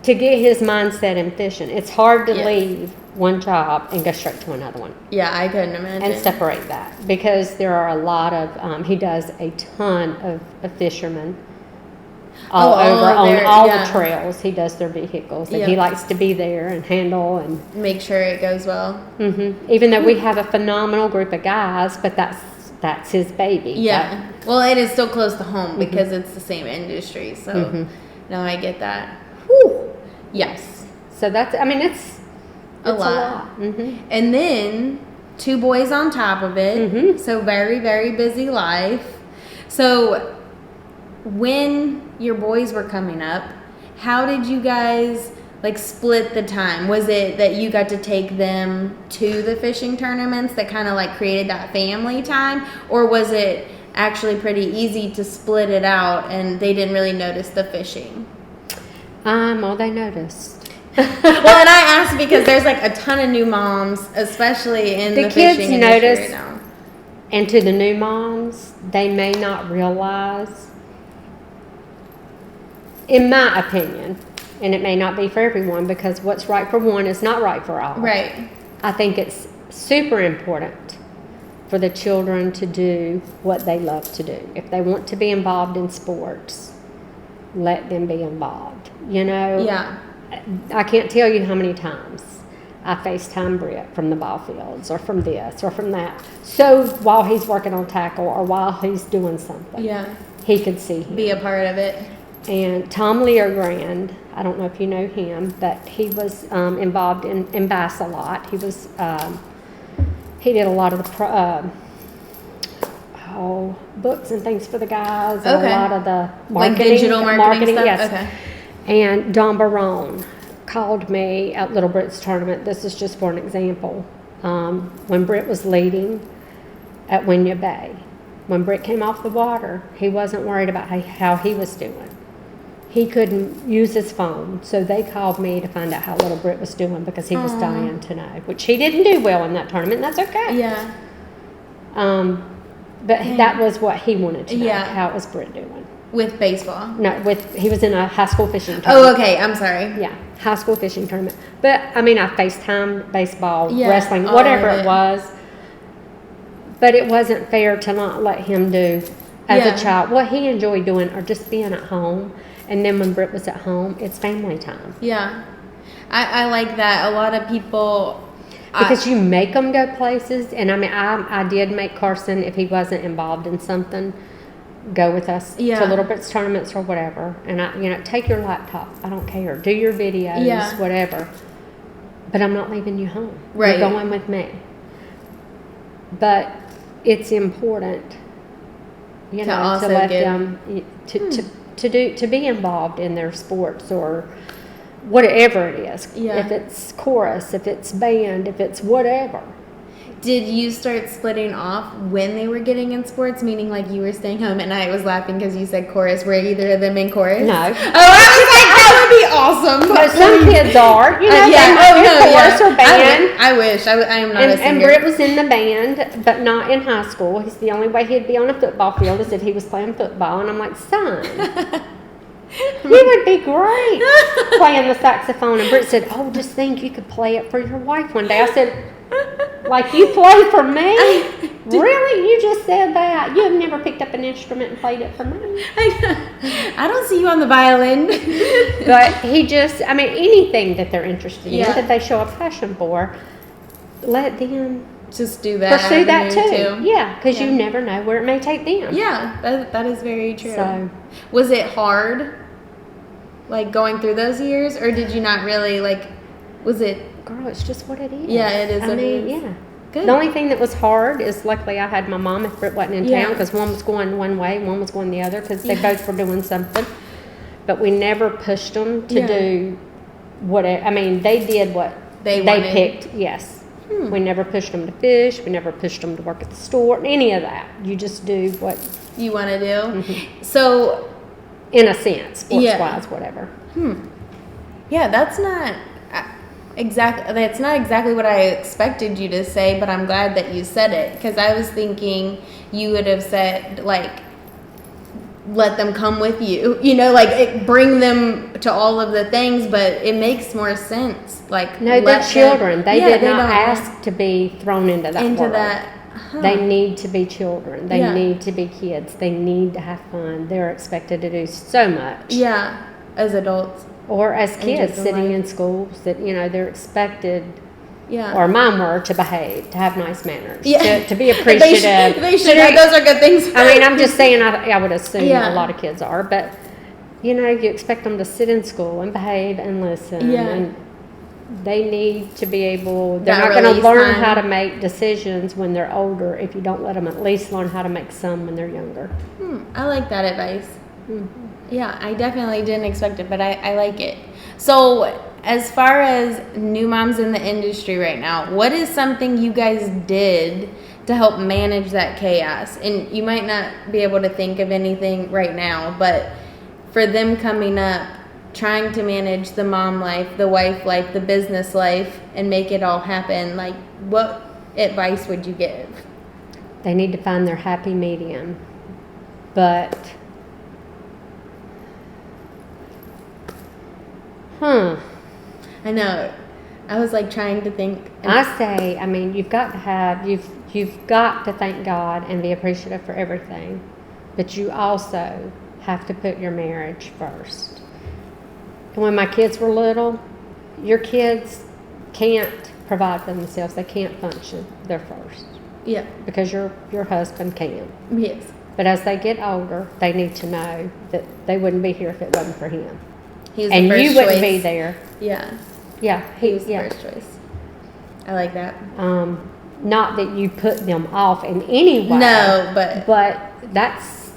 To get his mindset in fishing, it's hard to leave one job and go straight to another one. Yeah, I couldn't imagine. And separate that because there are a lot of, he does a ton of fishermen all over on all the trails. He does their vehicles and he likes to be there and handle and make sure it goes well. Even though we have a phenomenal group of guys, but that's his baby. Yeah. Well, it is still close to home because it's the same industry. So no, I get that. Whew. Yes. So that's, it's a lot. And then 2 boys on top of it. So very, very busy life. So when your boys were coming up, how did you guys like split the time? Was it that you got to take them to the fishing tournaments that kind of like created that family time, or was it actually pretty easy to split it out and they didn't really notice the fishing? Well, they noticed. Well, and I asked because there's like a ton of new moms, especially in the fishing industry notice right now. And to the new moms, they may not realize, in my opinion, and it may not be for everyone, because what's right for one is not right for all. Right. I think it's super important for the children to do what they love to do. If they want to be involved in sports, let them be involved. You know? Yeah. I can't tell you how many times I FaceTime Britt from the ball fields or from this or from that. So while he's working on tackle or while he's doing something, he could see him. Be a part of it. And Tom Leogrand, I don't know if you know him, but he was involved in bass a lot. He was he did a lot of the books and things for the guys, and a lot of the marketing, like digital marketing stuff. Yes. Okay. And Don Barone called me at Little Britt's tournament. This is just for an example. When Britt was leading at Winya Bay, when Britt came off the water, he wasn't worried about how he was doing. He couldn't use his phone, so they called me to find out how little Britt was doing because he was dying to know, which he didn't do well in that tournament, and that's okay. Yeah. But that was what he wanted to know, how was Britt doing. With baseball? No, he was in a high school fishing tournament. Oh, okay, I'm sorry. Yeah, high school fishing tournament. But, I mean, I FaceTimed baseball, wrestling, whatever it was. But it wasn't fair to not let him do, as a child, what he enjoyed doing or just being at home. And then when Britt was at home, it's family time. Yeah. I like that. A lot of people... Because you make them go places. And, I mean, I did make Carson, if he wasn't involved in something, go with us to Little Britt's tournaments or whatever. And, take your laptop. I don't care. Do your videos, whatever. But I'm not leaving you home. Right. You're going with me. But it's important, to let them... To be involved in their sports or whatever it is. Yeah. If it's chorus, if it's band, if it's whatever. Did you start splitting off when they were getting in sports? Meaning like you were staying home at night. I was laughing because you said chorus. Were either of them in chorus? No. Oh, I was like, that would be awesome. But some kids are. They do chorus or band. I wish. I am not a singer. And Britt was in the band, but not in high school. He's the only way he'd be on a football field is if he was playing football. And I'm like, son, you would be great playing the saxophone. And Britt said, oh, just think you could play it for your wife one day. I said, like you play for me? Really? You just said that? You have never picked up an instrument and played it for me? I don't see you on the violin. But anything that they're interested in, that they show a passion for, let them just do that. Pursue that too. Yeah, because you never know where it may take them. Yeah, that is very true. So, was it hard, like going through those years, or did you not really was it? Girl, it's just what it is. Yeah, it is. Yeah. Good. The only thing that was hard is luckily I had my mom if Britt wasn't in town because one was going one way, one was going the other because they both were doing something. But we never pushed them to do whatever. I mean, they did what they picked. Yes. We never pushed them to fish. We never pushed them to work at the store. Any of that. You just do what you want to do. Mm-hmm. So, in a sense, sports-wise, whatever. Yeah, that's not exactly what I expected you to say, but I'm glad that you said it because I was thinking you would have said let them come with you, bring them to all of the things, but it makes more sense. No, they're children. They did not ask to be thrown into that world. They need to be children. They need to be kids. They need to have fun. They're expected to do so much. Yeah, as adults. Or as kids sitting in schools that, they're expected, or mine were, to behave, to have nice manners, to be appreciative. They should. Those are good things. I mean, I'm just saying, I would assume a lot of kids are, but, you expect them to sit in school and behave and listen. Yeah. they need to be able, they're That not going to learn release how time. to make decisions when they're older if you don't let them at least learn how to make some when they're younger. I like that advice. Yeah, I definitely didn't expect it, but I like it. So, as far as new moms in the industry right now, what is something you guys did to help manage that chaos? And you might not be able to think of anything right now, but for them coming up, trying to manage the mom life, the wife life, the business life, and make it all happen, like, what advice would you give? They need to find their happy medium. But, I know. I was like trying to think. I say, I mean, you've got to thank God and be appreciative for everything, but you also have to put your marriage first. And when my kids were little, your kids can't provide for themselves. They can't function. They're first. Yeah. Because your husband can. Yes. But as they get older, they need to know that they wouldn't be here if it wasn't for him. He's And the first you wouldn't choice. be there. Yeah. Yeah, He was the first choice. I like that. Not that you put them off in any way. No, but that's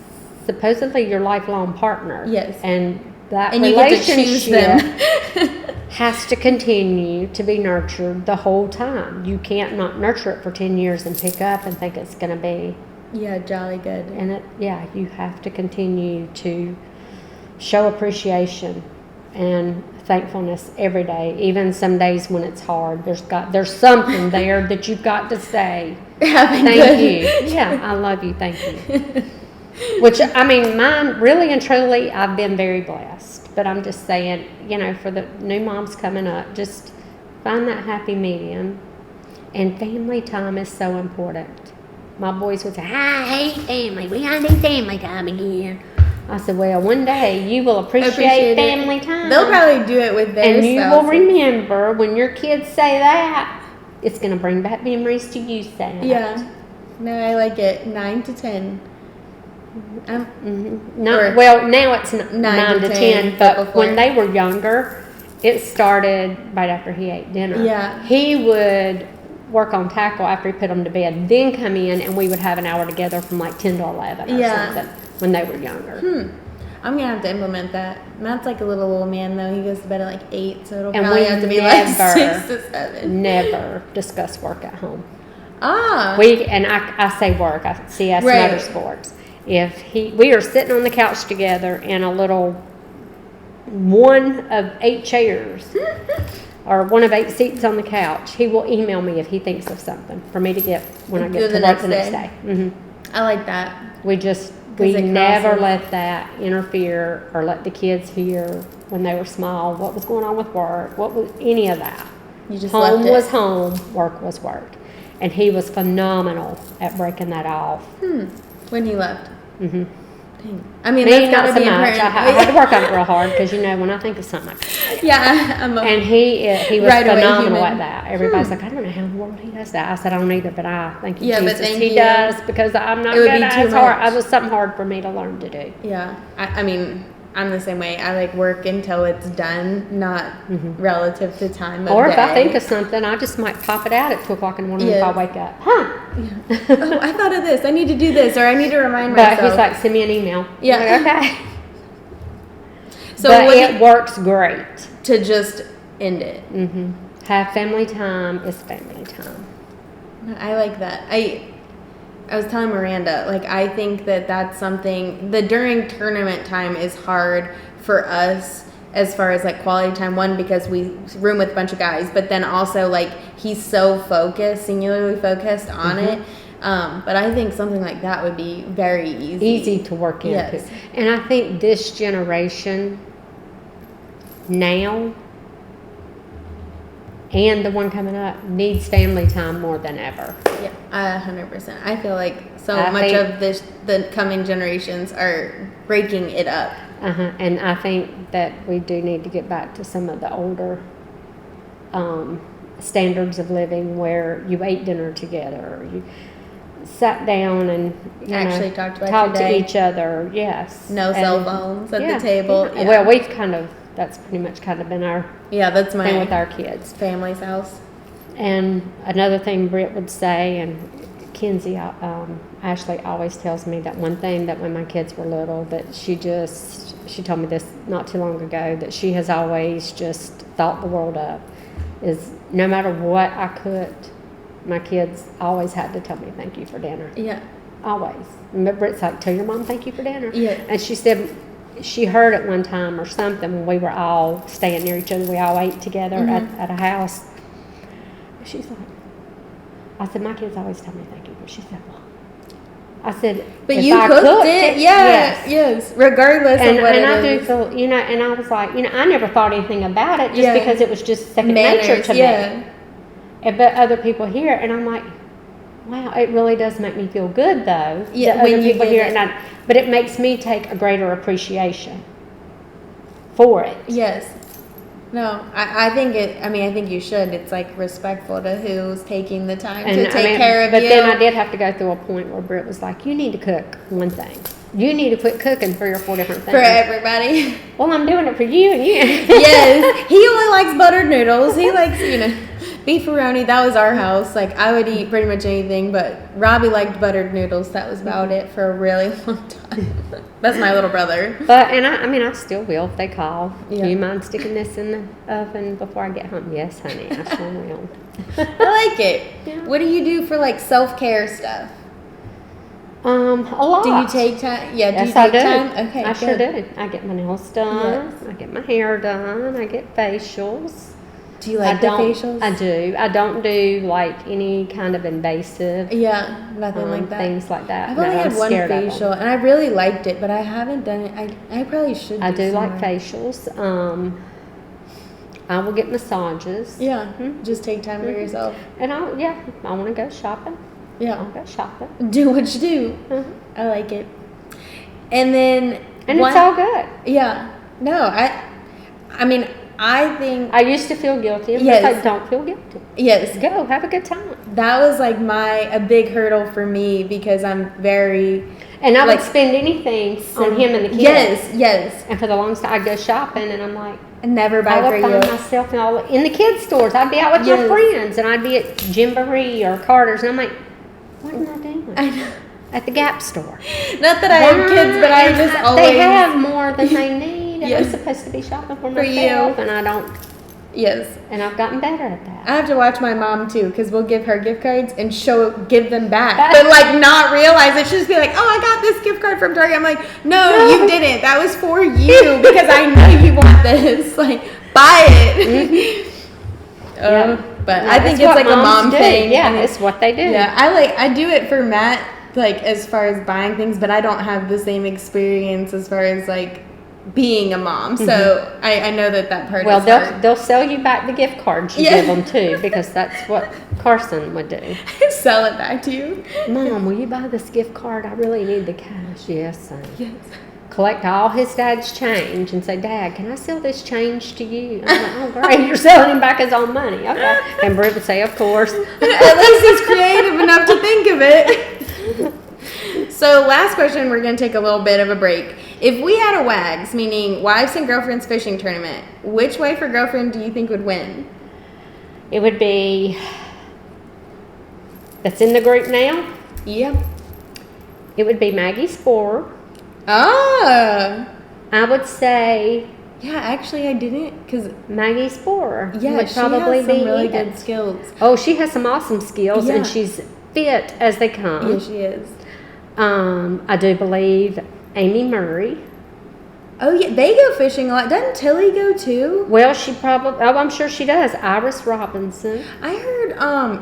supposedly your lifelong partner. Yes. And that you get to choose relationship them. has to continue to be nurtured the whole time. You can't not nurture it for 10 years and pick up and think it's going to be. Yeah, jolly good. And you have to continue to show appreciation and thankfulness every day, even some days when it's hard. There's something there that you've got to say. Thank you. Yeah, I love you. Thank you. Which, I mean, mine, really and truly, I've been very blessed. But I'm just saying, for the new moms coming up, just find that happy medium. And family time is so important. My boys would say, I hate family. We gotta do family time again. I said, well, one day you will appreciate family time. They'll probably do it with their And you spouses. will remember when your kids say that, it's going to bring back memories to you saying Yeah. No, I like it. 9 to 10. Well, now it's 9 to 10, but when they were younger, it started right after he ate dinner. Yeah. He would work on tackle after he put them to bed, then come in and we would have an hour together from like 10 to 11 or something when they were younger. I'm going to have to implement that. Matt's like a little old man, though. He goes to bed at like 8, so it'll And probably we have to be like 6 to 7. Never discuss work at home. Ah. I say work, I CS Right. Motorsports. We are sitting on the couch together in a little one of 8 chairs or one of 8 seats on the couch, he will email me if he thinks of something for me to get when I get to work the next day. I like that. We never let that interfere or let the kids hear when they were small what was going on with work, what was any of that. You just home left it. was home, work was work. And he was phenomenal at breaking that off. When he left. Mm-hmm. Dang. I mean, Me, that's not got to so be much. important. I had to work on it real hard because, when I think of something, I can Yeah. And he was Right away phenomenal human. at that. Everybody's like, I don't know how in the world he does that. I said, I don't either, but I thank you, Yeah, but Jesus. thank He you. does because I'm not It would good be at too it. It's hard. much. It was something hard for me to learn to do. Yeah. I mean, I'm the same way. I like work until it's done, not relative to time of Or if day. I think of something, I just might pop it out at 2 o'clock in the morning if I wake up. Oh, I thought of this. I need to do this, or I need to remind myself. But he's like, send me an email. Yeah. I'm like, okay. So but it works great. To just end it. Have family time is family time. I like that. I was telling Miranda, like, I think that that's something, the during tournament time is hard for us as far as, like, quality time. One, because we room with a bunch of guys, but then also, like, he's so focused, singularly focused on it. But I think something like that would be very easy. Easy to work into. Yes. And I think this generation now and the one coming up needs family time more than ever. Yeah, 100%. I feel like much of the coming generations are breaking it up. And I think that we do need to get back to some of the older standards of living where you ate dinner together, or you sat down and Actually talked about talked your to day. each other. Yes. No cell phones at the table. Yeah. Well, we've kind of That's pretty much kind of been our that's my thing with our kids. Family's house. And another thing Britt would say, and Kenzie, Ashley always tells me that one thing that when my kids were little, that she told me this not too long ago, that she has always just thought the world of, is no matter what I cooked, my kids always had to tell me thank you for dinner. Yeah. Always. But Britt's like, tell your mom thank you for dinner. Yeah. And she said she heard it one time or something when we were all staying near each other. We all ate together at a house. She's like, I said, my kids always tell me thank you. But she said, well, I said, but you cooked it? Yeah. Yes. Regardless of what it is. And I do feel, and I was like, I never thought anything about it just because it was just second nature to me. But other people hear it, and I'm like, wow, it really does make me feel good, though. Yeah, that other people hear it. But it makes me take a greater appreciation for it. Yes. No, I think you should. It's like respectful to who's taking the time to take care of you. But then I did have to go through a point where Britt was like, you need to cook one thing. You need to quit cooking 3 or 4 different things. For everybody. Well, I'm doing it for you and you. Yes. He only likes buttered noodles. He likes, beefaroni. That was our house. Like, I would eat pretty much anything, but Robbie liked buttered noodles. That was about it for a really long time. That's my little brother. But, I still will if they call. Yeah. Do you mind sticking this in the oven before I get home? Yes, honey, I sure will. I like it. Yeah. What do you do for, like, self-care stuff? A lot. Do you take time? Yeah, yes, do you take time? Okay, I sure do. I get my nails done. Yes. I get my hair done. I get facials. Do you like the facials? I do. I don't do like any kind of invasive. Yeah, nothing like that. Things like that. I've only had one facial, and I really liked it, but I haven't done it. I probably should. I do like facials. I will get massages. Yeah, just take time for yourself. And I want to go shopping. Yeah, I'll go shopping. Do what you do. I like it. And then it's all good. Yeah. No, I think I used to feel guilty. Yes. I don't feel guilty. Yes. Go have a good time. That was like a big hurdle for me because I'm very. And I would spend anything on him and the kids. Yes. And for the longest time, I'd go shopping, and I'm like, I never buy for you. I would find myself in the kids' stores. I'd be out with my friends, and I'd be at Gymboree or Carter's, and I'm like, what am I doing? I know. At the Gap store. Not that I have kids, but I just always. They have more than they need, and I'm supposed to be shopping for myself, and I don't. Yes. And I've gotten better at that. I have to watch my mom too, because we'll give her gift cards and give them back. But like not realize it. She'll just be like, oh, I got this gift card from Target. I'm like, no, you didn't. That was for you because I know you want this. Like, buy it. But I think it's like a mom thing. Yeah, it's what they do. Yeah, I do it for Matt, like as far as buying things, but I don't have the same experience as far as like being a mom. So I know that part is hard. They'll sell you back the gift cards you give them too, because that's what Carson would do. Sell it back to you. Mom, will you buy this gift card? I really need the cash. Yes, son. Yes. Collect all his dad's change and say, Dad, can I sell this change to you? I'm like, oh, great, you're selling him back his own money. Okay. And Britt would say, of course. At least he's creative enough to think of it. So last question, we're going to take a little bit of a break. If we had a WAGS, meaning Wives and Girlfriends Fishing Tournament, which wife or girlfriend do you think would win? It would be, that's in the group now? Yep. It would be Maggie Sporer. Ah. I would say. Yeah, actually I didn't, because Maggie Sporer would probably has some really good skills. Oh, she has some awesome skills, and she's fit as they come. Yeah, she is. I do believe Amy Murray. Oh yeah, they go fishing a lot. Doesn't Tilly go too? Well, she probably. Oh, I'm sure she does. Iris Robinson. I heard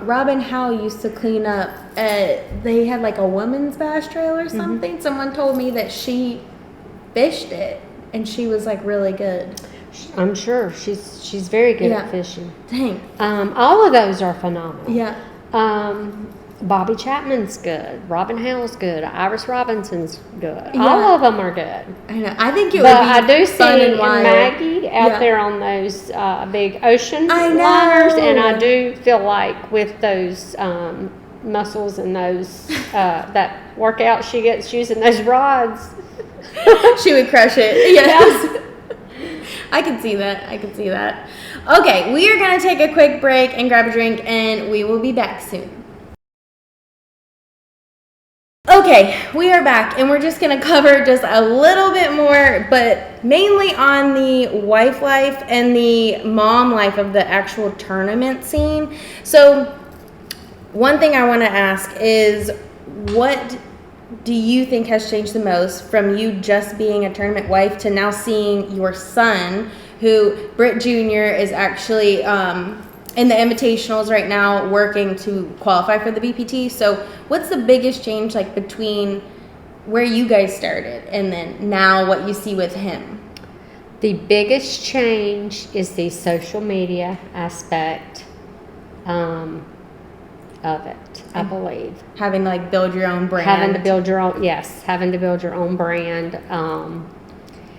Robin Howell used to clean up. They had like a women's bass trail or something. Someone told me that she fished it, and she was like really good. I'm sure she's very good at fishing. Dang. All of those are phenomenal. Yeah. Bobby Chapman's good. Robin Howell's good. Iris Robinson's good. Yeah. All of them are good. I know. I think it would be I do fun see and wild. Maggie out there on those big ocean liners, and I do feel like with those muscles and those that workout she gets using those rods, she would crush it. Yes. I can see that. Okay, we are going to take a quick break and grab a drink, and we will be back soon. Okay, we are back, and we're just going to cover just a little bit more, but mainly on the wife life and the mom life of the actual tournament scene. So one thing I want to ask is, what do you think has changed the most from you just being a tournament wife to now seeing your son, who Britt Jr. is actually in the invitationals right now working to qualify for the BPT? So what's the biggest change like between where you guys started and then now what you see with him? The biggest change is the social media aspect of it, I believe. Having to like build your own brand. Having to build your own brand.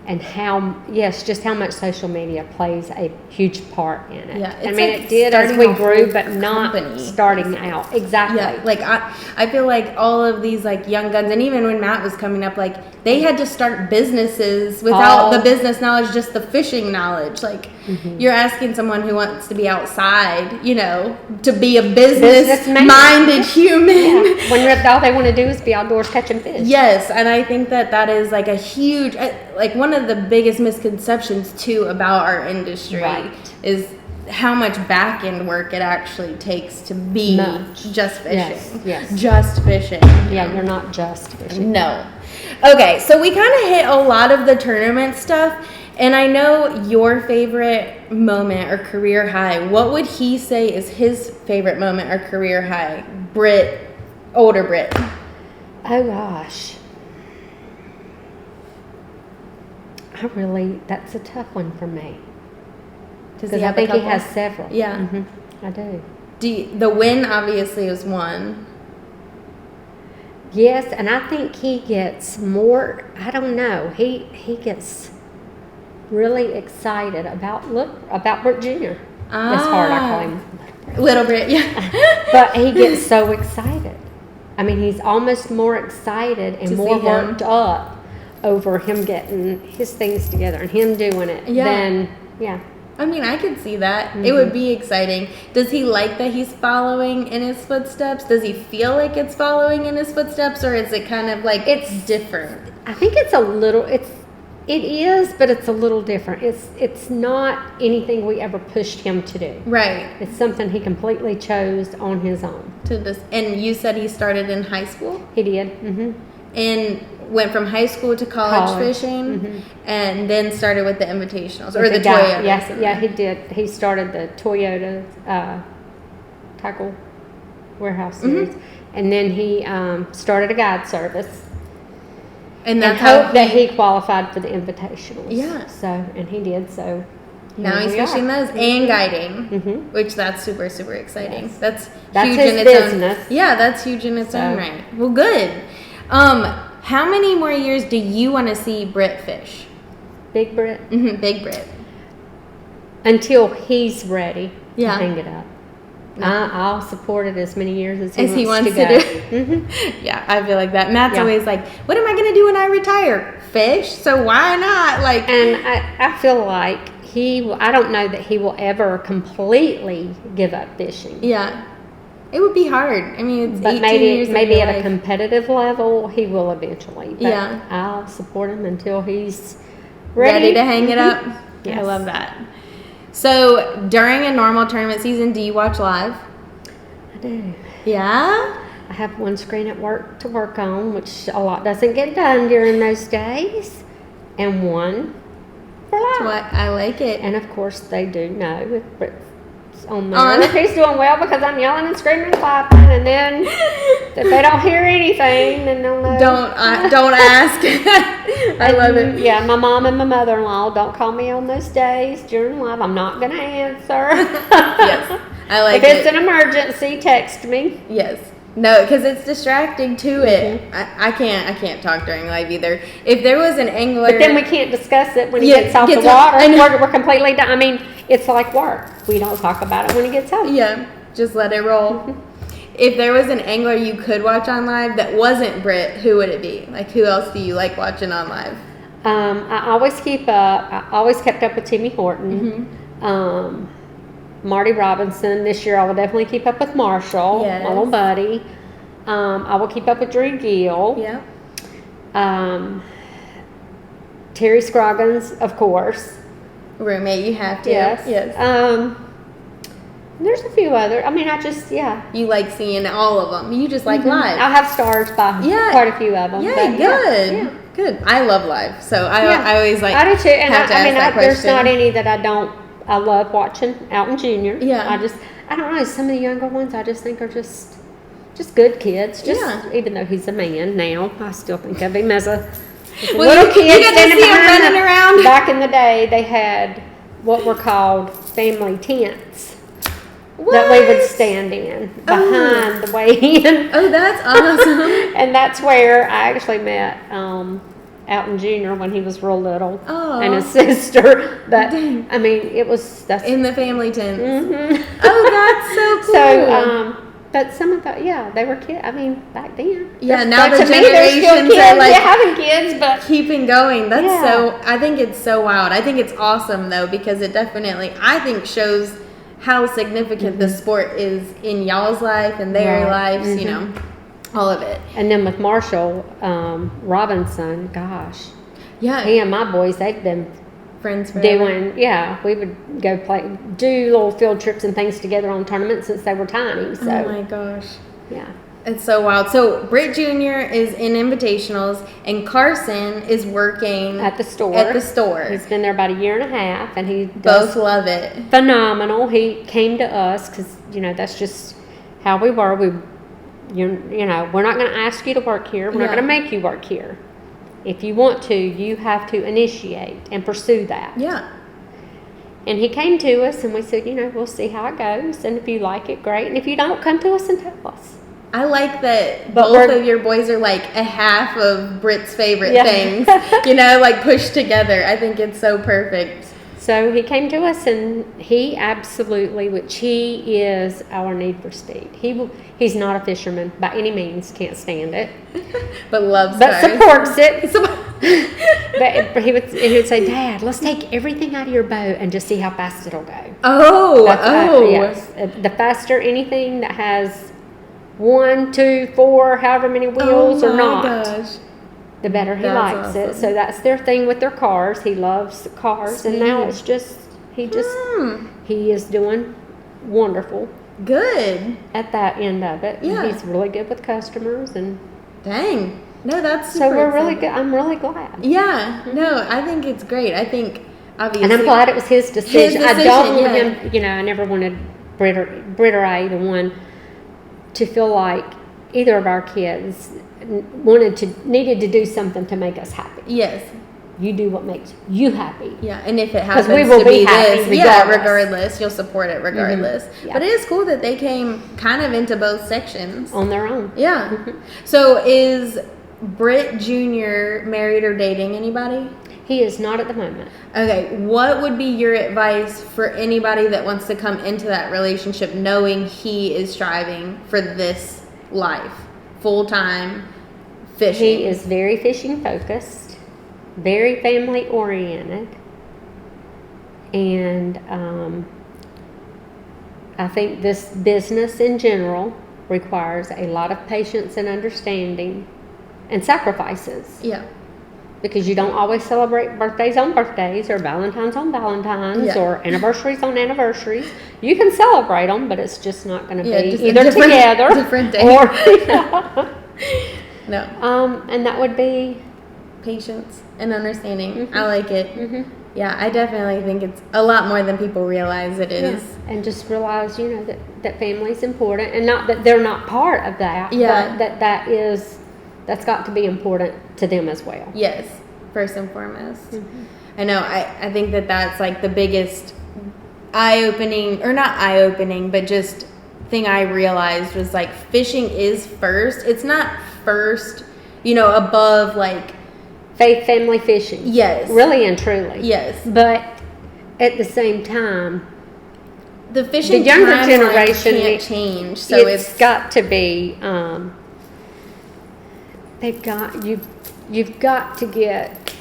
And just how much social media plays a huge part in it. Yeah, I mean, like it did as we grew, but not starting out. Exactly. Yeah, like I feel like all of these like young guns, and even when Matt was coming up, like they had to start businesses without the business knowledge, just the fishing knowledge. Like you're asking someone who wants to be outside, to be a business-minded human. Yeah. When all they want to do is be outdoors catching fish. Yes, and I think that is like a huge, like one of the biggest misconceptions too about our industry is how much back end work it actually takes to be just fishing. Yes. Just fishing. Yeah, you're not just fishing. No. Okay, so we kind of hit a lot of the tournament stuff, and I know your favorite moment or career high. What would he say is his favorite moment or career high? Older Britt. Oh gosh. That's a tough one for me. Because I think he has several. Yeah. Mm-hmm. I do. The win obviously is one. Yes, and I think he gets more, I don't know, he gets really excited about Britt Jr. It's hard, I call him Little Britt, yeah. But he gets so excited. I mean, he's almost more excited and more worked up over him getting his things together and him doing it than, I mean, I could see that. It would be exciting. Does he like that he's following in his footsteps? Does he feel like it's following in his footsteps, or is it kind of like it's different? I think it is, but it's a little different. It's not anything we ever pushed him to do. Right. It's something he completely chose on his own. And you said he started in high school? He did. Mm-hmm. And went from high school to college fishing, and then started with the invitationals or the Toyota. Yeah, he did. He started the Toyota tackle warehouse series, and then he started a guide service, and hoped that he qualified for the invitationals. Yeah. So, and he did. So now he's fishing those and guiding, which that's super, super exciting. Yes. That's huge his in its business. own. Yeah, that's huge in its own right. Well, good. How many more years do you want to see Britt fish? Big Britt? Mm-hmm, Big Britt. Until he's ready to hang it up. No. I'll support it as many years as he wants to do. Yeah, I feel like that. Matt's always like, what am I going to do when I retire? Fish? So why not? And I feel like I don't know that he will ever completely give up fishing. Yeah. It would be hard. I mean, it's 18 years maybe at a competitive level, he will eventually. But I'll support him until he's ready to hang it up. Yes. I love that. So, during a normal tournament season, do you watch live? I do. Yeah? I have one screen at work to work on, which a lot doesn't get done during those days, and one for live. I like it. And of course, they do know if Britt's on there. If he's doing well, because I'm yelling and screaming and clapping, and then if they don't hear anything, then they'll know. Don't ask. I love it. Yeah, my mom and my mother-in-law don't call me on those days during live. I'm not going to answer. Yes, I like it. If it's an emergency, text me. Yes. No, because it's distracting to it. I can't talk during live either. If there was an angler, but then we can't discuss it when he gets off the water. We're completely done. I mean, it's like work. We don't talk about it when he gets home. Yeah, just let it roll. If there was an angler you could watch on live that wasn't Britt, who would it be? Like, who else do you like watching on live? I always kept up with Timmy Horton. Marty Robinson. This year I will definitely keep up with Marshall, Yes. my little buddy. I will keep up with Drew Gill. Yep. Terry Scroggins, of course. Roommate, you have to. Yes. There's a few other. I mean, You like seeing all of them. You just like live. I have stars by quite a few of them. Yeah, but good. Yeah. Good. I love live, so I always like. I do too, and have to ask that there's question. not any that I don't. I love watching Alton Jr. Yeah. I don't know. Some of the younger ones I just think are just good kids. Even though he's a man now, I still think of him as a little kid. You get to see him running around. Back in the day, they had what were called family tents. That we would stand in behind the weigh-in. Oh, that's awesome. And that's where I actually met Alton Jr. when he was real little. Oh. And his sister. But, Dang. I mean, that's in the family tent. Mm-hmm. Oh, that's so cool. So, but some of the, they were kids. I mean, back then. Yeah, now the to me, they're still generations kids. are like having kids, but keeping going. I think it's so wild. I think it's awesome though, because it definitely, I think, shows how significant the sport is in y'all's life and their lives, you know, all of it. And then with Marshall Robinson, gosh. Yeah. He and my boys, they've been friends forever. we would go do little field trips and things together on tournaments since they were tiny. So. Oh my gosh. Yeah. It's so wild. So Britt Jr. is in invitationals, and Carson is working at the store. He's been there about a year and a half, and he both love it. Phenomenal. He came to us because that's just how we were. We're not going to ask you to work here. We're not going to make you work here. If you want to, you have to initiate and pursue that. Yeah. And he came to us, and we said, we'll see how it goes, and if you like it, great, and if you don't, come to us and tell us. I like that both of your boys are like a half of Britt's favorite things, like pushed together. I think it's so perfect. So he came to us, and he absolutely, which he is our need for speed. He's not a fisherman by any means, can't stand it. But supports it. But he would say, Dad, let's take everything out of your boat and just see how fast it'll go. Yes. The faster anything that has 1, 2, 4, however many wheels or not, the better he likes it. So that's their thing with their cars. He loves cars, and now it's he is doing wonderful. Good at that end of it. Yeah, he's really good with customers, and dang, no, that's super so we're exciting. really good. I'm really glad. Yeah, no, I think it's great. I think obviously, and I'm glad it was his decision. I don't want him. I never wanted Britt or I, either one, to feel like either of our kids needed to do something to make us happy. Yes. You do what makes you happy. Yeah, and if it happens we will to be happy this, regardless, you'll support it regardless. Mm-hmm. Yeah. But it is cool that they came kind of into both sections. On their own. Yeah. Mm-hmm. So is Britt Jr. married or dating anybody? He is not at the moment. Okay, what would be your advice for anybody that wants to come into that relationship knowing he is striving for this life, full-time fishing? He is very fishing focused, very family oriented, and I think this business in general requires a lot of patience and understanding and sacrifices. Yeah. Because you don't always celebrate birthdays on birthdays, or Valentine's on Valentine's, or anniversaries on anniversaries. You can celebrate them, but it's just not going to be either together different day. or no. And that would be patience and understanding. Mm-hmm. I like it. Mm-hmm. Yeah, I definitely think it's a lot more than people realize it is. Yeah. And just realize, that family's important, and not that they're not part of that, but that's got to be important to them as well. Yes, first and foremost. Mm-hmm. I know, I think that's like the biggest eye-opening, or not eye-opening, but just thing I realized was like fishing is first. It's not first, above like faith, family, fishing. Yes. Really and truly. Yes. But at the same time, the fishing, the younger generation can't change. So it's got to be. You've got to get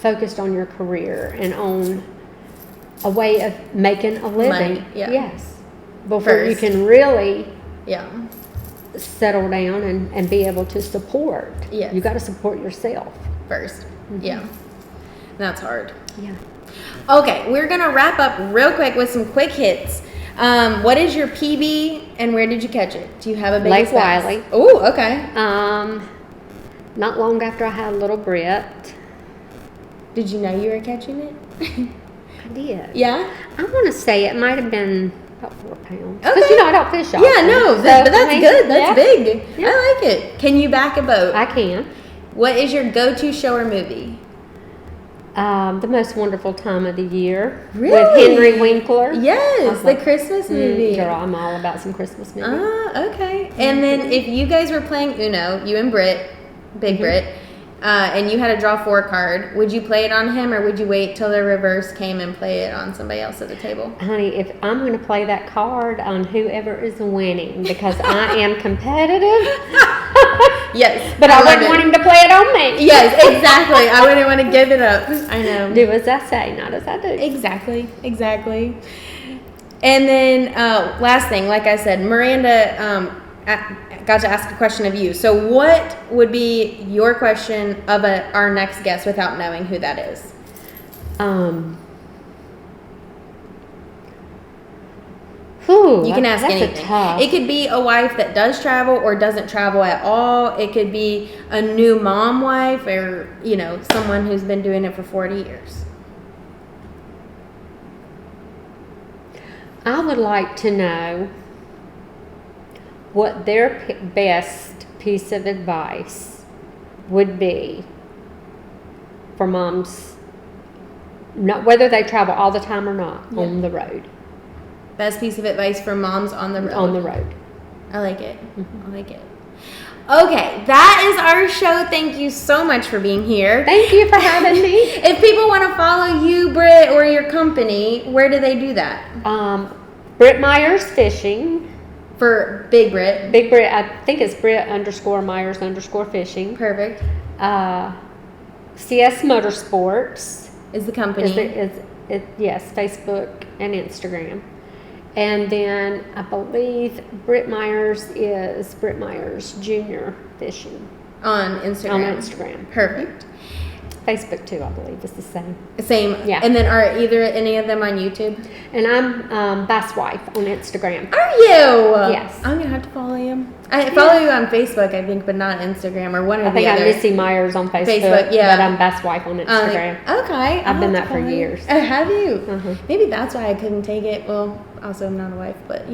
focused on your career and on a way of making a living. Money, yeah. Yes. Before you First. can really Yeah. settle down and be able to support. Yes. You got to support yourself. First. Yeah. That's hard. Yeah. Okay, we're gonna wrap up real quick with some quick hits. What is your PB and where did you catch it? Do you have a big Lake Wiley. Oh, okay. Not long after I had little Britt. Did you know you were catching it? I did. Yeah? I want to say it might have been about 4 pounds. Okay. Because I don't fish often. Yeah, no, but that's good. That's big. Yeah. I like it. Can you back a boat? I can. What is your go-to show or movie? The Most Wonderful Time of the Year. Really? With Henry Winkler. Yes, the Christmas movie. Girl, I'm all about some Christmas movies. Okay. And then if you guys were playing Uno, you and Britt, Big Britt, and you had a draw 4 card, would you play it on him or would you wait till the reverse came and play it on somebody else at the table? Honey, if I'm going to play that card on whoever is winning because I am competitive. Yes. But I wouldn't want him to play it on me. Yes, exactly. I wouldn't want to give it up. I know. Do as I say, not as I do. Exactly. And then last thing, like I said, Miranda got to ask a question of you. So what would be your question of our next guest without knowing who that is? You can ask anything. It could be a wife that does travel or doesn't travel at all. It could be a new mom wife or, someone who's been doing it for 40 years. I would like to know what their best piece of advice would be for moms, whether they travel all the time or not, on the road. Best piece of advice for moms on the road. On the road. I like it. I like it. Okay, that is our show. Thank you so much for being here. Thank you for having me. If people want to follow you, Britt, or your company, where do they do that? Britt Myers Fishing. For Big Britt. Big Britt, I think it's Britt_Myers_fishing. Perfect. CS Motorsports. Is the company. Yes, Facebook and Instagram. And then I believe Britt Myers is Britt Myers Junior Fishing. On Instagram. Perfect. Facebook too, I believe, is the same. Same. Yeah. And then are any of them on YouTube? And I'm Bass Wife on Instagram. Are you? Yes. I'm going to have to follow you. I follow you on Facebook, I think, but not Instagram or one or the other. I think I'm Missy Myers on Facebook, yeah. But I'm Bass Wife on Instagram. Okay. I've been that for years. Oh, have you? Uh-huh. Maybe that's why I couldn't take it. Well, also I'm not a wife, but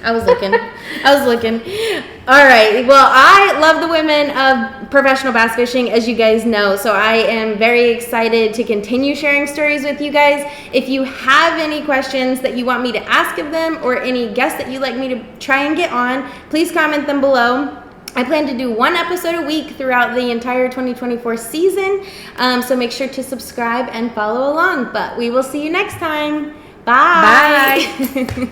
I was looking. All right. Well, I love the women of Professional Bass Fishing, as you guys know. So I am very excited to continue sharing stories with you guys. If you have any questions that you want me to ask of them or any guests that you'd like me to try and get on, please comment them below. I plan to do 1 episode a week throughout the entire 2024 season. So make sure to subscribe and follow along. But we will see you next time. Bye.